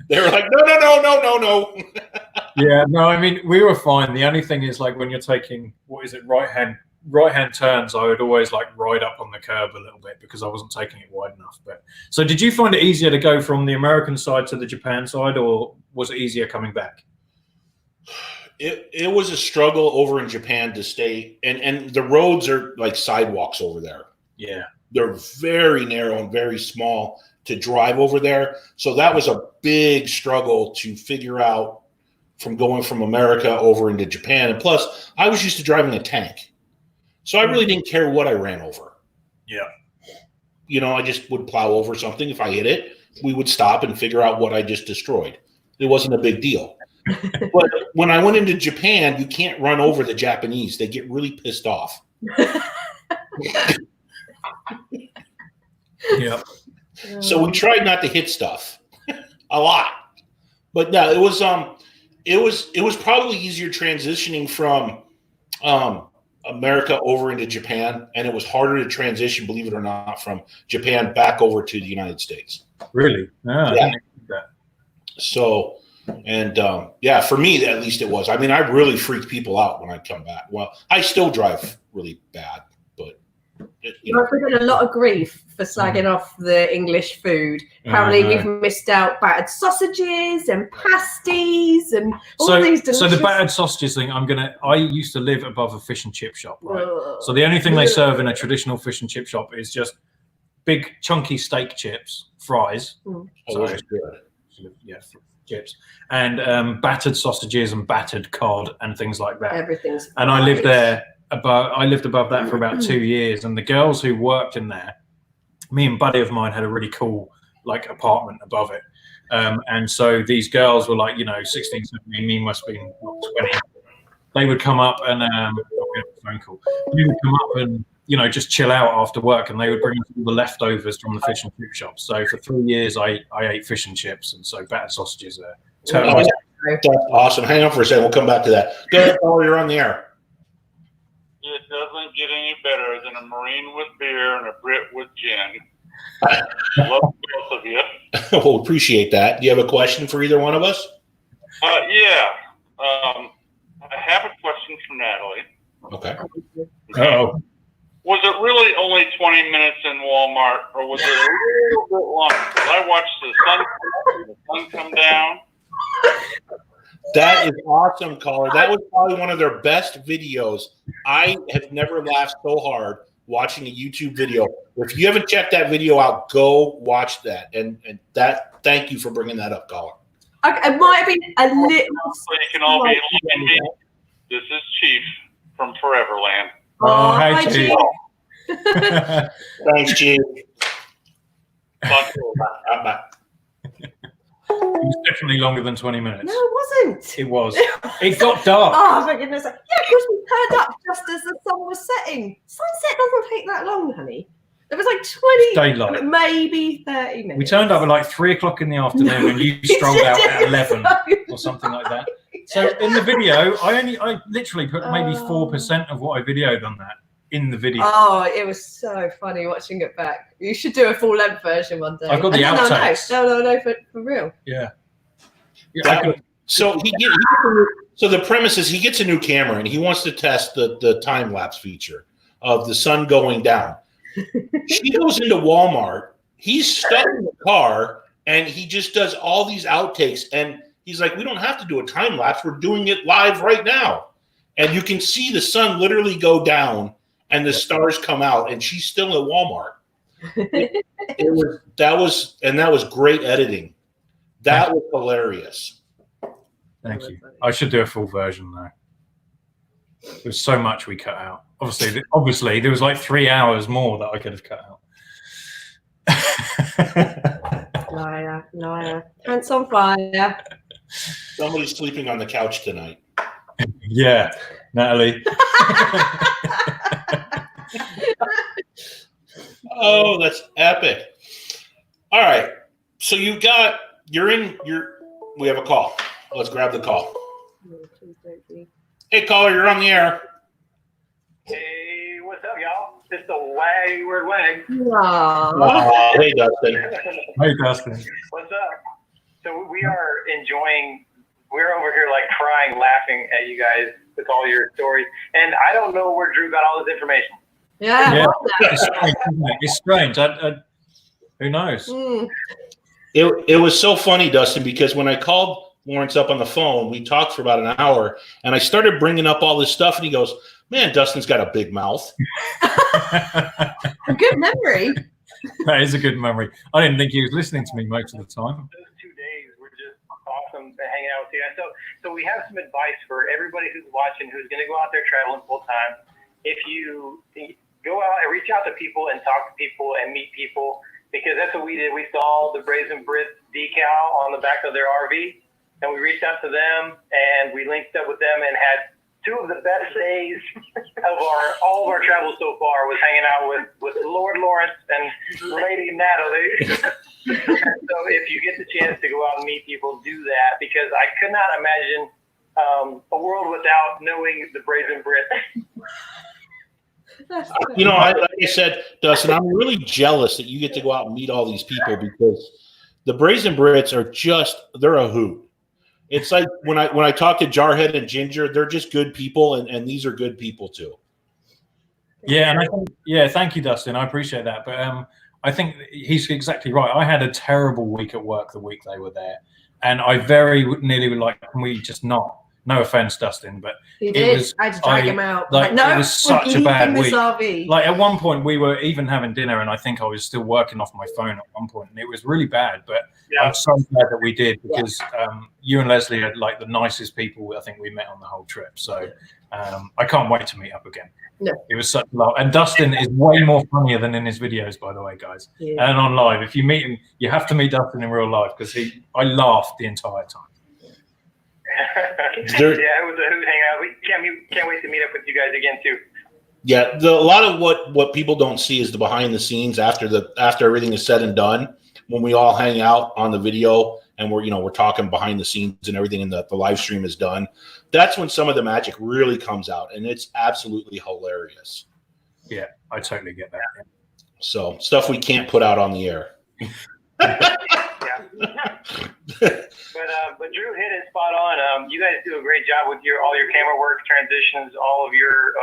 They were like, no. Yeah, no, I mean, we were fine. The only thing is, like, when you're taking, right-hand turns, I would always, like, ride up on the curb a little bit because I wasn't taking it wide enough. But so did you find it easier to go from the American side to the Japan side, or was it easier coming back? It was a struggle over in Japan to stay, and the roads are like sidewalks over there. Yeah. They're very narrow and very small to drive over there. So that was a big struggle to figure out from going from America over into Japan. And plus, I was used to driving a tank. So I really didn't care what I ran over. Yeah. You know, I just would plow over something. If I hit it, we would stop and figure out what I just destroyed. It wasn't a big deal. But when I went into Japan, you can't run over the Japanese. They get really pissed off. Yeah. So we tried not to hit stuff a lot. But no, it was it was probably easier transitioning from America over into Japan, and it was harder to transition, believe it or not, from Japan back over to the United States. Really? No, Yeah. I didn't think that. So, and yeah, for me at least it was. I mean, I really freaked people out when I come back. Well, I still drive really bad, but I've gotten a lot of grief for slagging off the English food. Apparently, we've missed out battered sausages and pasties and all these delicious. So the battered sausages thing, I used to live above a fish and chip shop, right? So the only thing they serve in a traditional fish and chip shop is just big chunky steak chips, fries. Oh, those are good. Yeah, chips, and battered sausages and battered cod and things like that. Everything's. And I lived there. I lived above that for about 2 years, and the girls who worked in there, me and buddy of mine had a really cool like apartment above it, and so these girls were like 16, 17, me must have been 20. They would come up and phone call. We would come up and just chill out after work, and they would bring us all the leftovers from the fish and chip shop. So for 3 years I ate fish and chips, and so battered sausages there. That's awesome. Hang on for a second, we'll come back to that. Go ahead, Paul, you're on the air. It doesn't get any better than a Marine with beer and a Brit with gin. Love both of you. We'll appreciate that. Do you have a question for either one of us? Yeah. I have a question for Natalie. Okay. Oh. Was it really only 20 minutes in Walmart, or was it a little bit longer? Because I watched the sun come down. That is awesome, caller. That was probably one of their best videos. I have never laughed so hard watching a YouTube video. If you haven't checked that video out, go watch that. And that. Thank you for bringing that up, caller. It might have been a little. So you can all be looking at me. This is Chief from Foreverland. Oh, hi, Chief. Thanks, Chief. Bye. It was definitely longer than 20 minutes. No, it wasn't. It was. It got dark. Oh, my goodness. Yeah, because we turned up just as the sun was setting. Sunset doesn't take that long, honey. It was like 20, daylight. Maybe 30 minutes. We turned up at like 3 o'clock in the afternoon, and you strolled out at 11 or something like that. So in the video, I literally put maybe 4% of what I videoed on that in the video. Oh, it was so funny watching it back. You should do a full length version one day. I've got the outtakes. No, for real. Yeah. So so the premise is he gets a new camera and he wants to test the time lapse feature of the sun going down. She goes into Walmart. He's stuck in the car and he just does all these outtakes. And he's like, we don't have to do a time lapse. We're doing it live right now. And you can see the sun literally go down and the stars come out. And she's still at Walmart. That was great editing. That was hilarious. Thank you. I should do a full version though. There's so much we cut out. Obviously, there was like 3 hours more that I could have cut out. Liar. Pants on fire. Somebody's sleeping on the couch tonight. Yeah, Natalie. Oh, that's epic. All right. So we have a call. Let's grab the call. Hey, caller, you're on the air. Hey, what's up, y'all? It's the word wag. Hey, Dustin. Hey, Dustin. What's up? So we're over here like crying, laughing at you guys with all your stories. And I don't know where Drew got all this information. Yeah. It's strange, isn't it? It's strange. Who knows? It was so funny, Dustin, because when I called Lawrence up on the phone, we talked for about an hour, and I started bringing up all this stuff, and he goes, man, Dustin's got a big mouth. A good memory. That is a good memory. I didn't think he was listening to me most of the time. Those 2 days were just awesome hanging out with you guys. So we have some advice for everybody who's watching, who's going to go out there traveling full time. If you go out and reach out to people and talk to people and meet people, because that's what we did. We saw the Brazen Brits decal on the back of their RV, and we reached out to them, and we linked up with them and had 2 of the best days of all of our travel so far was hanging out with Lord Lawrence and Lady Natalie. So if you get the chance to go out and meet people, do that, because I could not imagine a world without knowing the Brazen Brits. You know, like I said, Dustin, I'm really jealous that you get to go out and meet all these people because the Brazen Brits are they're a hoot. It's like when I talk to Jarhead and Ginger, they're just good people, and these are good people too. Yeah, and I think, thank you, Dustin. I appreciate that. But I think he's exactly right. I had a terrible week at work the week they were there, and I very nearly were like, can we just not? No offense, Dustin, but I had to drag him out. Like, no, it was such a bad week. RV. Like at one point, we were even having dinner, and I think I was still working off my phone at one point, and it was really bad. But I'm so glad that we did because you and Leslie are like the nicest people I think we met on the whole trip. So I can't wait to meet up again. No. It was such a lot. And Dustin is way more funnier than in his videos, by the way, guys. Yeah. And on live, if you meet him, you have to meet Dustin in real life because I laughed the entire time. It was a hoot hangout. We can't wait to meet up with you guys again too. Yeah, a lot of what people don't see is the behind the scenes after everything is said and done. When we all hang out on the video and we're talking behind the scenes and everything, and the live stream is done. That's when some of the magic really comes out, and it's absolutely hilarious. Yeah, I totally get that. So stuff we can't put out on the air. But Drew hit it spot on. You guys do a great job with all your camera work, transitions, all of your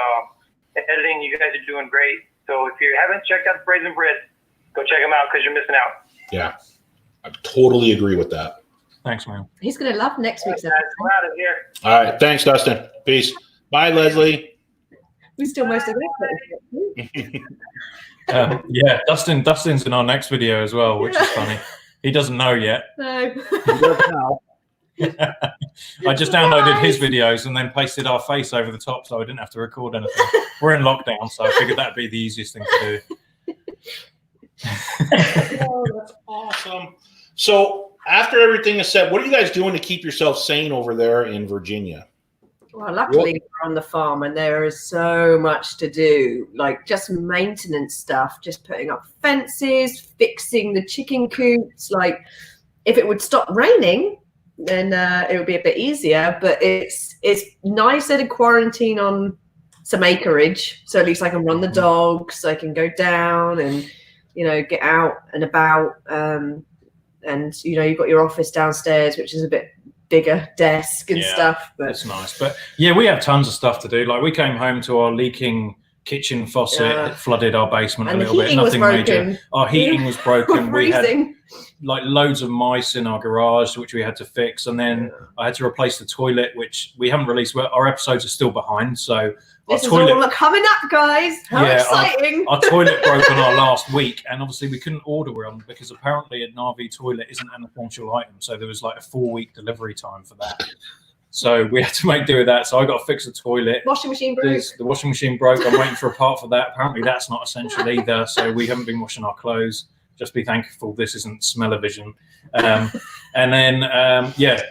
editing. You guys are doing great. So if you haven't checked out the Brazen Brits, go check them out because you're missing out. Yeah, I totally agree with that. Thanks, man. He's going to love next week's episode. We're out of here. All right, thanks, Dustin. Peace. Bye, Leslie. We still most of it. Yeah, Dustin's in our next video as well, which is funny. He doesn't know yet. No. I just downloaded his videos and then pasted our face over the top so I didn't have to record anything. We're in lockdown, so I figured that'd be the easiest thing to do. Oh, that's awesome. So after everything is said, what are you guys doing to keep yourself sane over there in Virginia? Well, luckily we're on the farm and there is so much to do, like just maintenance stuff, just putting up fences, fixing the chicken coops. Like if it would stop raining, then it would be a bit easier, but it's nicer to quarantine on some acreage. So at least I can run the dogs, I can go down and, get out and about. And, you've got your office downstairs, which is a bit bigger desk and stuff. But it's nice. But yeah, we have tons of stuff to do. Like we came home to our leaking kitchen faucet. It flooded our basement a little bit. Nothing major. Our heating was broken. We had like loads of mice in our garage, which we had to fix. And then I had to replace the toilet, which we haven't released. Our episodes are still behind. So this is all coming up, guys. How exciting. Our toilet broke on our last week. And obviously we couldn't order one because apparently an RV toilet isn't an essential item. So there was like a 4-week delivery time for that. So we had to make do with that. So I got to fix the toilet. Washing machine broke. The washing machine broke. I'm waiting for a part for that. Apparently that's not essential either. So we haven't been washing our clothes. Just be thankful this isn't smell-o-vision. And then,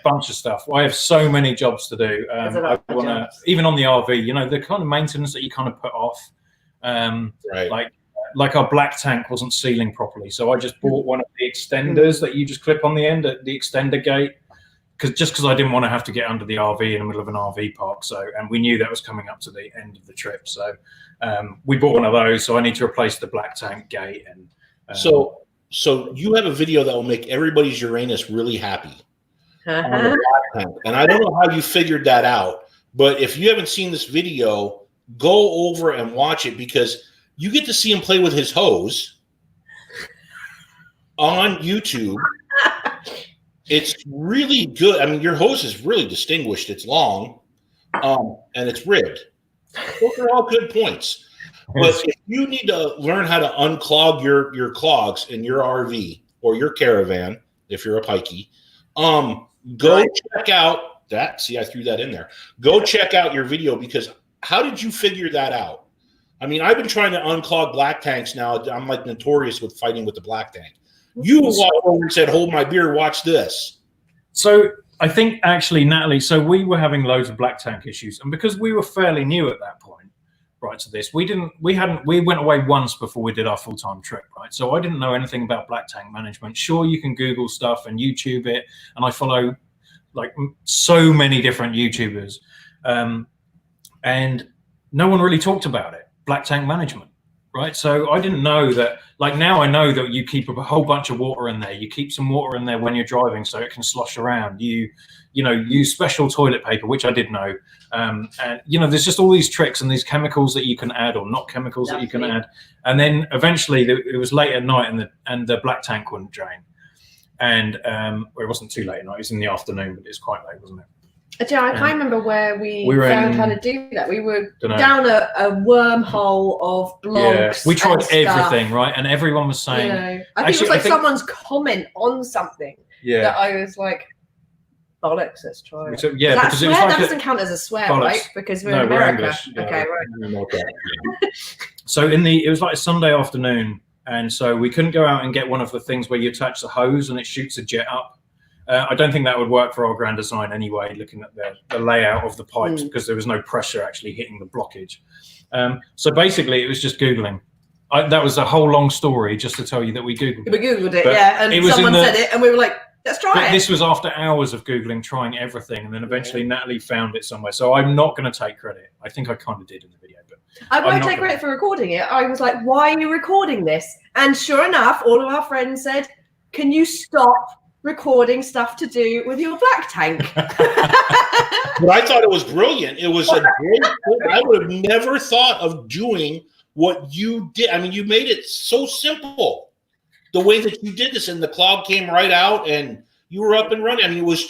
bunch of stuff. I have so many jobs to do. I wanna, even on the RV, the kind of maintenance that you kind of put off. Like our black tank wasn't sealing properly. So I just bought one of the extenders that you just clip on the end at the extender gate. Because I didn't want to have to get under the RV in the middle of an RV park. And we knew that was coming up to the end of the trip. So we bought one of those. So I need to replace the black tank gate. And so you have a video that will make everybody's Uranus really happy. On the black tank. And I don't know how you figured that out. But if you haven't seen this video, go over and watch it because you get to see him play with his hose on YouTube. It's really good. I mean, your hose is really distinguished. It's long, and it's ribbed. Those are all good points. But if you need to learn how to unclog your clogs in your RV or your caravan, if you're a pikey, go check out that. See, I threw that in there. Go check out your video because how did you figure that out? I mean, I've been trying to unclog black tanks now. I'm like notorious with fighting with the black tank. You walked over and said, hold my beer, watch this. So I think actually, Natalie, so we were having loads of black tank issues. And because we were fairly new at that point, right, to this, we went away once before we did our full-time trip, right? So I didn't know anything about black tank management. Sure, you can Google stuff and YouTube it. And I follow like so many different YouTubers, and no one really talked about it. Black tank management, right? So I didn't know that. Like now I know that you keep a whole bunch of water in there. You keep some water in there when you're driving so it can slosh around. You know, use special toilet paper, which I did know. And you know, there's just all these tricks and these chemicals that you can add or not chemicals that you can add. And then eventually it was late at night and the black tank wouldn't drain. And well, it wasn't too late at night. It was in the afternoon, but it's quite late, wasn't it? Yeah, I can't remember where we were found in, how to do that. We were down a wormhole of blogs. Yeah, we tried everything, right? And everyone was saying. You know, I think it was like someone's comment on something that I was like, bollocks, let's try it. So, yeah, because it was like that like doesn't count as a swear, bollocks. right? Because we're in America. Okay, right. So it was like a Sunday afternoon, and so we couldn't go out and get one of the things where you attach the hose and it shoots a jet up. I don't think that would work for our Grand Design anyway, looking at the layout of the pipes, because there was no pressure actually hitting the blockage. So basically, it was just Googling. That was a whole long story just to tell you that we Googled it. We Googled it, yeah, and someone said it, and we were like, let's try it. This was after hours of Googling, trying everything, and then eventually Natalie found it somewhere. So I'm not going to take credit. I think I kind of did in the video. But I won't take credit for recording it. I was like, why are you recording this? And sure enough, all of our friends said, can you stop recording stuff to do with your black tank? But I thought it was brilliant. It was a great thing. I would have never thought of doing what you did. I mean, you made it so simple. The way that you did this, and the cloud came right out, and you were up and running. I mean, it was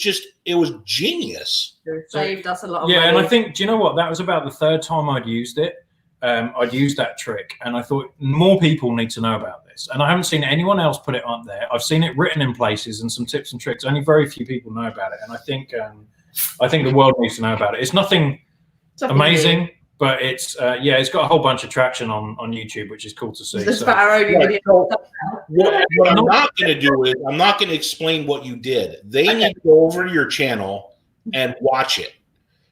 genius. It saved us a lot of money. Yeah, and I think, do you know what? That was about the third time I'd used it. I'd used that trick, and I thought more people need to know about this. And I haven't seen anyone else put it on there. I've seen it written in places and some tips and tricks. Only very few people know about it, and I think the world needs to know about it. It's nothing amazing, but it's it's got a whole bunch of traction on YouTube, which is cool to see. This is our only video. What I'm not going to do is I'm not going to explain what you did. They need to go over to your channel and watch it.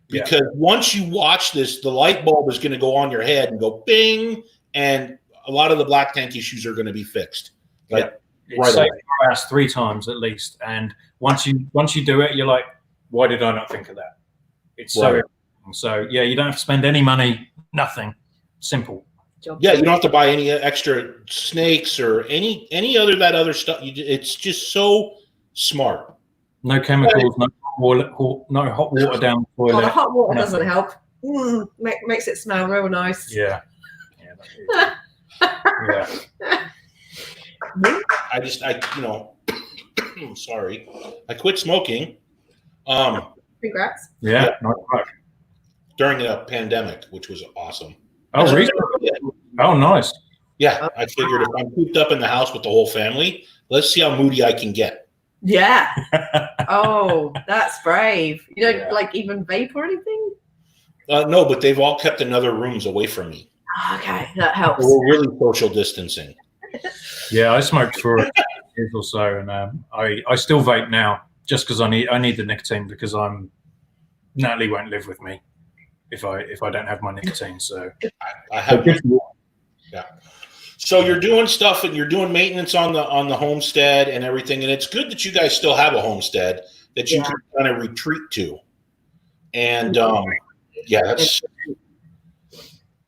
Because once you watch this, the light bulb is going to go on your head and go bing, and a lot of the black tank issues are going to be fixed. Like It's saved our ass 3 times at least. And once you do it, you're like, why did I not think of that? It's so yeah, you don't have to spend any money, nothing. Simple. Yeah, you don't have to buy any extra snakes or any other stuff. It's just so smart. No chemicals, no hot water down the toilet. Oh, the hot water doesn't help. Makes it smell real nice. Yeah. I'm sorry. I quit smoking. Congrats. Yeah. During the pandemic, which was awesome. Oh, really? Oh, nice. Yeah, I figured if I'm cooped up in the house with the whole family, let's see how moody I can get. Yeah. Oh, that's brave. You don't like even vape or anything? No, but they've all kept in other rooms away from me. Okay, that helps. We're really social distancing. Yeah, I smoked for years or so, and I still vape now just because I need the nicotine, because Natalie won't live with me if I don't have my nicotine. So I have. Yeah. So you're doing stuff, and you're doing maintenance on the homestead and everything, and it's good that you guys still have a homestead that you can kind of retreat to. And that's.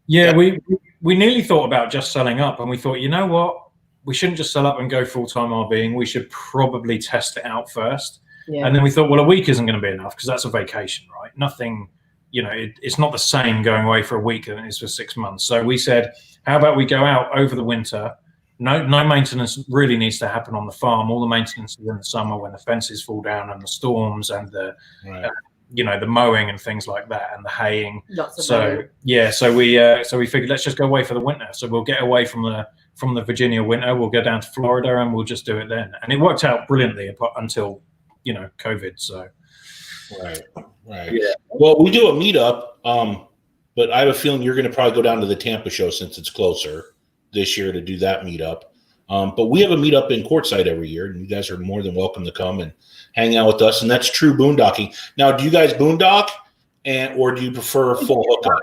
Yeah, we nearly thought about just selling up, and we thought, you know what, we shouldn't just sell up and go full-time RVing. We should probably test it out first. Yeah. And then we thought, well, a week isn't going to be enough, because that's a vacation, right? Nothing, it's not the same going away for a week than it is for 6 months. So we said, how about we go out over the winter? No maintenance really needs to happen on the farm. All the maintenance is in the summer when the fences fall down and the storms and the the mowing and things like that, and the haying. So we figured, let's just go away for the winter. So we'll get away from the Virginia winter. We'll go down to Florida and we'll just do it then. And it worked out brilliantly until COVID. So right. Yeah. Well, we do a meetup, but I have a feeling you're going to probably go down to the Tampa show since it's closer this year to do that meetup. But we have a meetup in Quartzsite every year, and you guys are more than welcome to come and hang out with us. And that's true boondocking. Now, do you guys boondock, or do you prefer full hookup?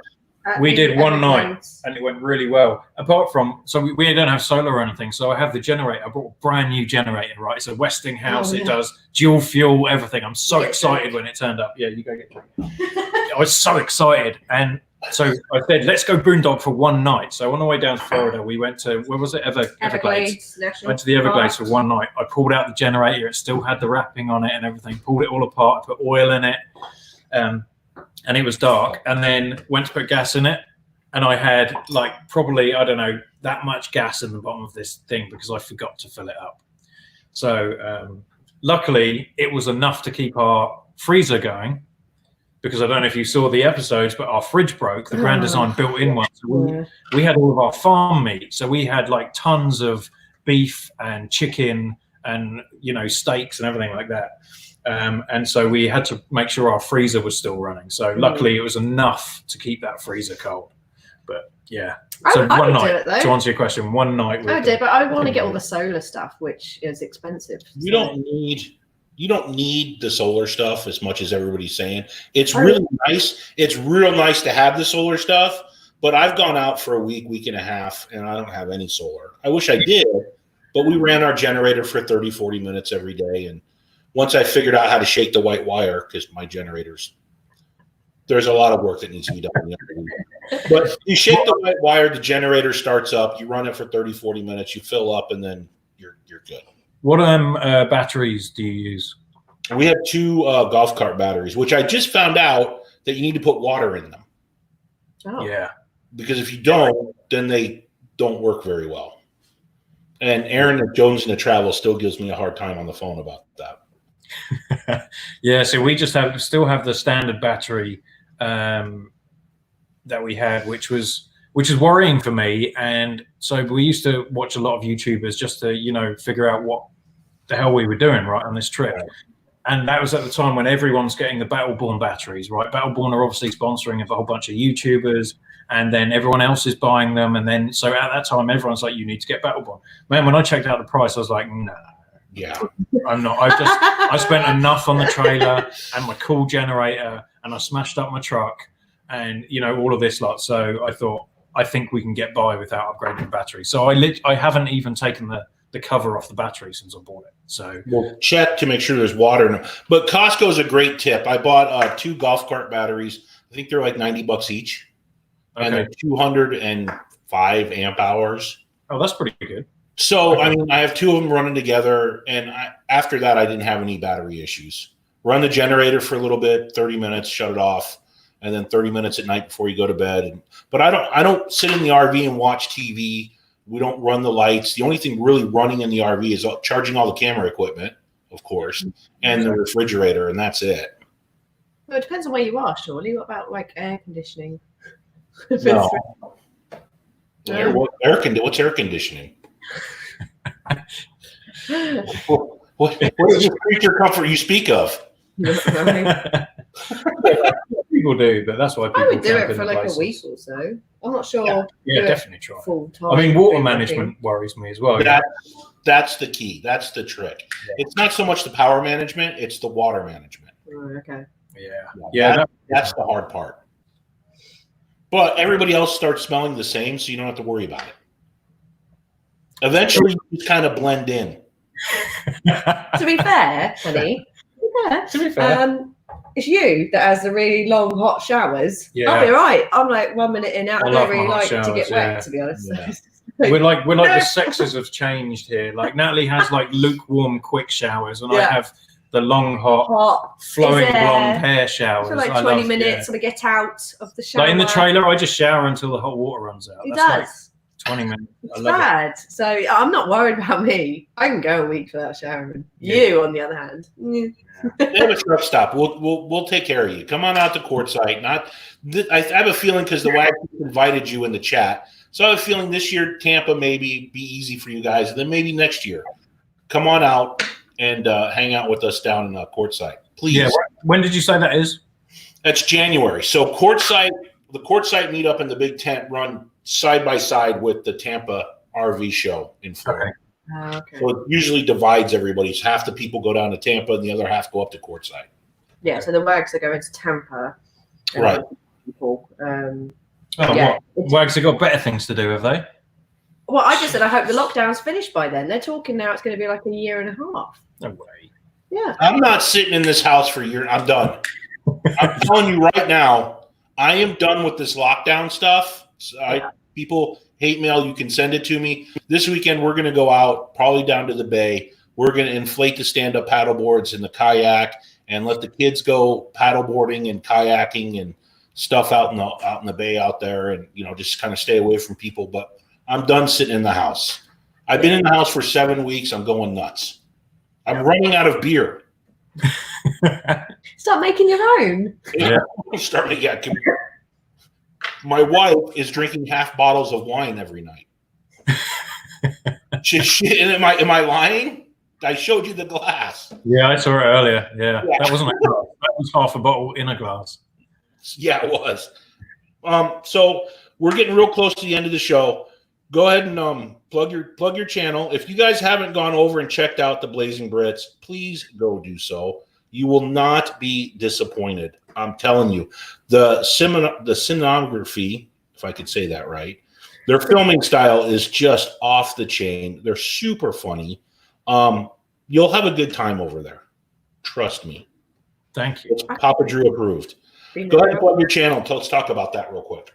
We did one night and it went really well. Apart from, so we don't have solar or anything. So I have the generator. I bought a brand new generator, right? It's a Westinghouse. It does dual fuel, everything. I'm so excited when it turned up. Yeah, you go get drunk. I was so excited. And so I said, let's go boondock for one night. So on the way down to Florida, we went to, where was it? Everglades. Went to the Everglades for one night. I pulled out the generator. It still had the wrapping on it and everything. Pulled it all apart, put oil in it. And it was dark, and then went to put gas in it, and I had like probably, I don't know, that much gas in the bottom of this thing because I forgot to fill it up. So luckily it was enough to keep our freezer going, because I don't know if you saw the episodes, but our fridge broke, the Grand Design built-in one. So we had all of our farm meat, so we had like tons of beef and chicken and, you know, steaks and everything like that. And so we had to make sure our freezer was still running. So luckily it was enough to keep that freezer cold. But yeah, so one night, to answer your question, one night. I did, but I want to get all the solar stuff, which is expensive. You don't need the solar stuff as much as everybody's saying. It's really nice. It's real nice to have the solar stuff, but I've gone out for a week and a half, and I don't have any solar. I wish I did, but we ran our generator for 30, 40 minutes every day, and once I figured out how to shake the white wire, because my generators, there's a lot of work that needs to be done. But you shake the white wire, the generator starts up, you run it for 30, 40 minutes, you fill up, and then you're good. What batteries do you use? We have 2 golf cart batteries, which I just found out that you need to put water in them. Oh. Yeah. Because if you don't, then they don't work very well. And Aaron at Jones in the Travel still gives me a hard time on the phone about that. Yeah, so we just still have the standard battery that we had, which is worrying for me. And so we used to watch a lot of YouTubers just to, you know, figure out what the hell we were doing right on this trip. Right. And that was at the time when everyone's getting the Battleborn batteries, right? Battleborn are obviously sponsoring a whole bunch of YouTubers, and then everyone else is buying them. And then so at that time, everyone's like, you need to get Battleborn. Man, when I checked out the price, I was like, no. Yeah, I'm not. I spent enough on the trailer and my cool generator, and I smashed up my truck, and you know, all of this lot. So I thought, I think we can get by without upgrading the battery. So I haven't even taken the cover off the battery since I bought it. So we'll check to make sure there's water in them. But Costco is a great tip. I bought 2 golf cart batteries. I think they're like $90 each, and they're 205 amp hours. Oh, that's pretty good. So, I mean, I have 2 of them running together, and after that, I didn't have any battery issues. Run the generator for a little bit, 30 minutes, shut it off, and then 30 minutes at night before you go to bed. But I don't sit in the RV and watch TV. We don't run the lights. The only thing really running in the RV is charging all the camera equipment, of course, and the refrigerator, and that's it. Well, it depends on where you are, surely. What about like air conditioning? No. What's air conditioning? What is the creature comfort you speak of? People do, but that's why people I would do it for like a week or so. I'm not sure. Yeah, definitely try. Full time. I mean, water management worries me as well. That's the key. That's the trick. Yeah. It's not so much the power management; it's the water management. Oh, okay. Yeah. That's the hard part. But everybody else starts smelling the same, so you don't have to worry about it. Eventually, you just kind of blend in. To be fair, honey, it's you that has the really long hot showers. Yeah. I'll be right. I'm like 1 minute in out. I don't really like to get wet, to be honest. Yeah. We're like the sexes have changed here. Like Natalie has like lukewarm, quick showers, and I have the long, hot flowing blonde hair showers. For like 20 minutes, and I get out of the shower. Like in the trailer, I just shower until the hot water runs out. He does. Like 20 minutes. It's bad. So I'm not worried about me. I can go a week without showering. You, on the other hand, have a truck stop. We'll take care of you. Come on out to Quartzsite. I have a feeling because the WAG invited you in the chat. So I have a feeling this year Tampa maybe be easy for you guys, and then maybe next year, come on out and hang out with us down in Quartzsite, please. Yeah. When did you say that is? That's January. So the Quartzsite meetup and the big tent run side by side with the Tampa RV show in Florida. Okay. So it usually divides everybody. So half the people go down to Tampa and the other half go up to Quartzsite. Yeah, so the WAGs are going to Tampa. Right. People. Oh, Yeah. what? Wags have got better things to do, have they? Well, I just said I hope the lockdown's finished by then. They're talking now it's going to be like a year and a half. No way. Yeah. I'm not sitting in this house for a year. I'm done. I'm telling you right now, I am done with this lockdown stuff. People hate mail. You can send it to me. This weekend, we're going to go out, probably down to the bay. We're going to inflate the stand-up paddle boards and the kayak and let the kids go paddleboarding and kayaking and stuff out in the bay out there, and just kind of stay away from people. But I'm done sitting in the house. I've been in the house for 7 weeks. I'm going nuts. I'm running out of beer. Start making your own. Yeah. My wife is drinking half bottles of wine every night. And am I lying? I showed you the glass. Yeah, I saw it earlier. Yeah. That wasn't a glass. That was half a bottle in a glass. Yeah, it was. So we're getting real close to the end of the show. Go ahead and plug your channel. If you guys haven't gone over and checked out the Brazen Brits, please go do so. You will not be disappointed. I'm telling you. The cinematography, if I could say that right, their filming style is just off the chain. They're super funny. You'll have a good time over there. Trust me. Thank you. It's Papa Drew approved. Go ahead and plug your channel. Let's talk about that real quick.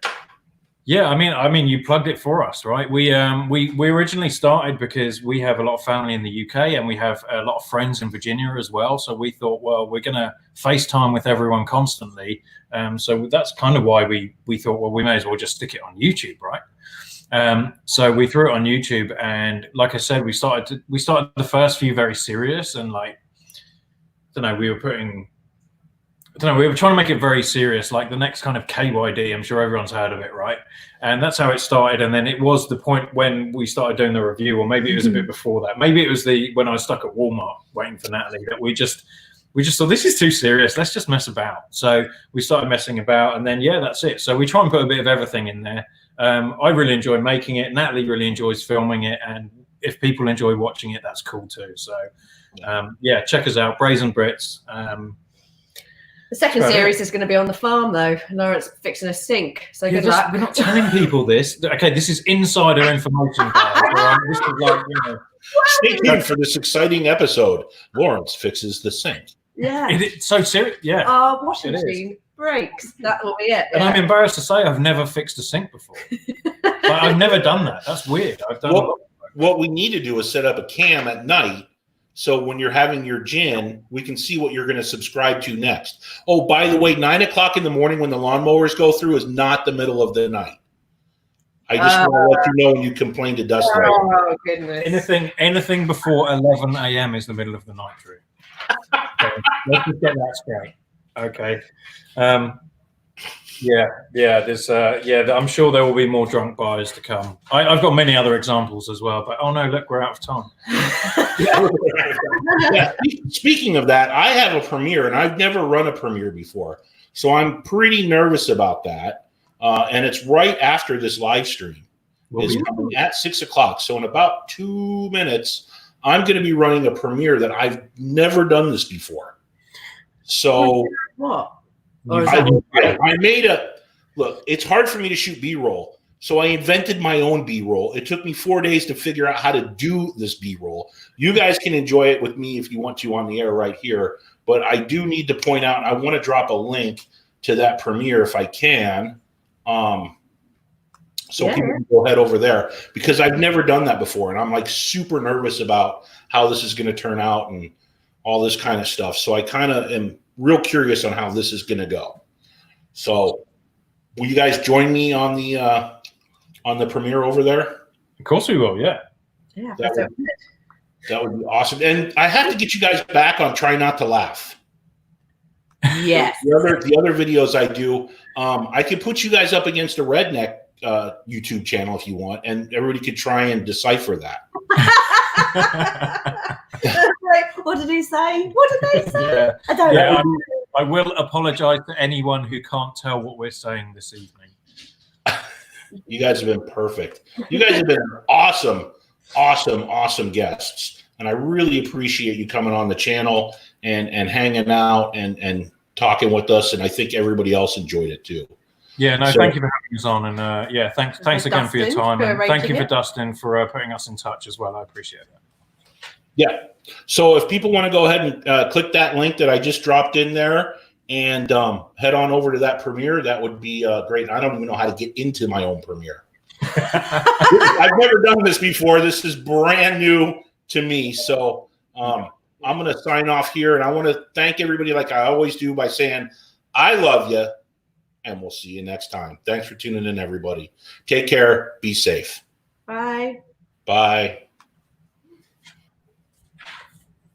Yeah, I mean, you plugged it for us, right? We originally started because we have a lot of family in the UK and we have a lot of friends in Virginia as well. So we thought, well, we're going to FaceTime with everyone constantly. So that's kind of why we thought, well, we may as well just stick it on YouTube, right? So we threw it on YouTube, and like I said, we started the first few very serious, and we were trying to make it very serious, like the next kind of KYD. I'm sure everyone's heard of it, right? And that's how it started. And then it was the point when we started doing the review, or maybe it was a bit before that. Maybe it was when I was stuck at Walmart waiting for Natalie, that we just thought, this is too serious. Let's just mess about. So we started messing about, and then, that's it. So we try and put a bit of everything in there. I really enjoy making it. Natalie really enjoys filming it. And if people enjoy watching it, that's cool too. So check us out, Brazen Brits. The second series is going to be on the farm, though. Lawrence fixing a sink. So good luck. We're not telling people this. Okay, this is insider information, guys. Right? This is like, Stay tuned for this exciting episode. Lawrence fixes the sink. Yeah. It's so serious. Yeah. Our washing machine breaks. That will be it. And I'm embarrassed to say I've never fixed a sink before. I've never done that. That's weird. I've done what we need to do is set up a cam at night. So when you're having your gin, we can see what you're going to subscribe to next. Oh, by the way, 9 o'clock in the morning when the lawnmowers go through is not the middle of the night. I just want to let you know when you complain to Dustin. Oh, goodness. Anything before 11 a.m. is the middle of the night, Drew. Okay, let's just get that straight. Okay. There's I'm sure there will be more drunk buyers to come. I've got many other examples as well, but oh no, look, we're out of time. Speaking of that, I have a premiere, and I've never run a premiere before, so I'm pretty nervous about that. And it's right after this live stream. It's coming at 6 o'clock. So in about 2 minutes, I'm going to be running a premiere that I've never done this before. So what? I made look, it's hard for me to shoot B-roll. So I invented my own B-roll. It took me 4 days to figure out how to do this B-roll. You guys can enjoy it with me if you want to on the air right here. But I do need to point out, I want to drop a link to that premiere if I can. So people can go head over there, because I've never done that before. And I'm like super nervous about how this is going to turn out and all this kind of stuff. So I kind of am real curious on how this is going to go. So will you guys join me on the premiere over there? Of course we will. Yeah. Yeah. That would be awesome. And I have to get you guys back on Try Not to Laugh. Yes. The other videos I do, I can put you guys up against a redneck YouTube channel if you want, and everybody could try and decipher that. What did he say? What did they say? Yeah. I don't know. I will apologize to anyone who can't tell what we're saying this evening. You guys have been perfect. You guys have been awesome guests. And I really appreciate you coming on the channel and hanging out and talking with us. And I think everybody else enjoyed it too. Yeah, no, So- thank you for having us on, and yeah, thanks again for your Dustin time, for and thank you arranging for it. Dustin for putting us in touch as well. I appreciate it. Yeah. So if people want to go ahead and click that link that I just dropped in there and head on over to that premiere, that would be great. I don't even know how to get into my own premiere. I've never done this before. This is brand new to me. So I'm going to sign off here, and I want to thank everybody like I always do by saying I love you, and we'll see you next time. Thanks for tuning in, everybody. Take care. Be safe. Bye. Bye.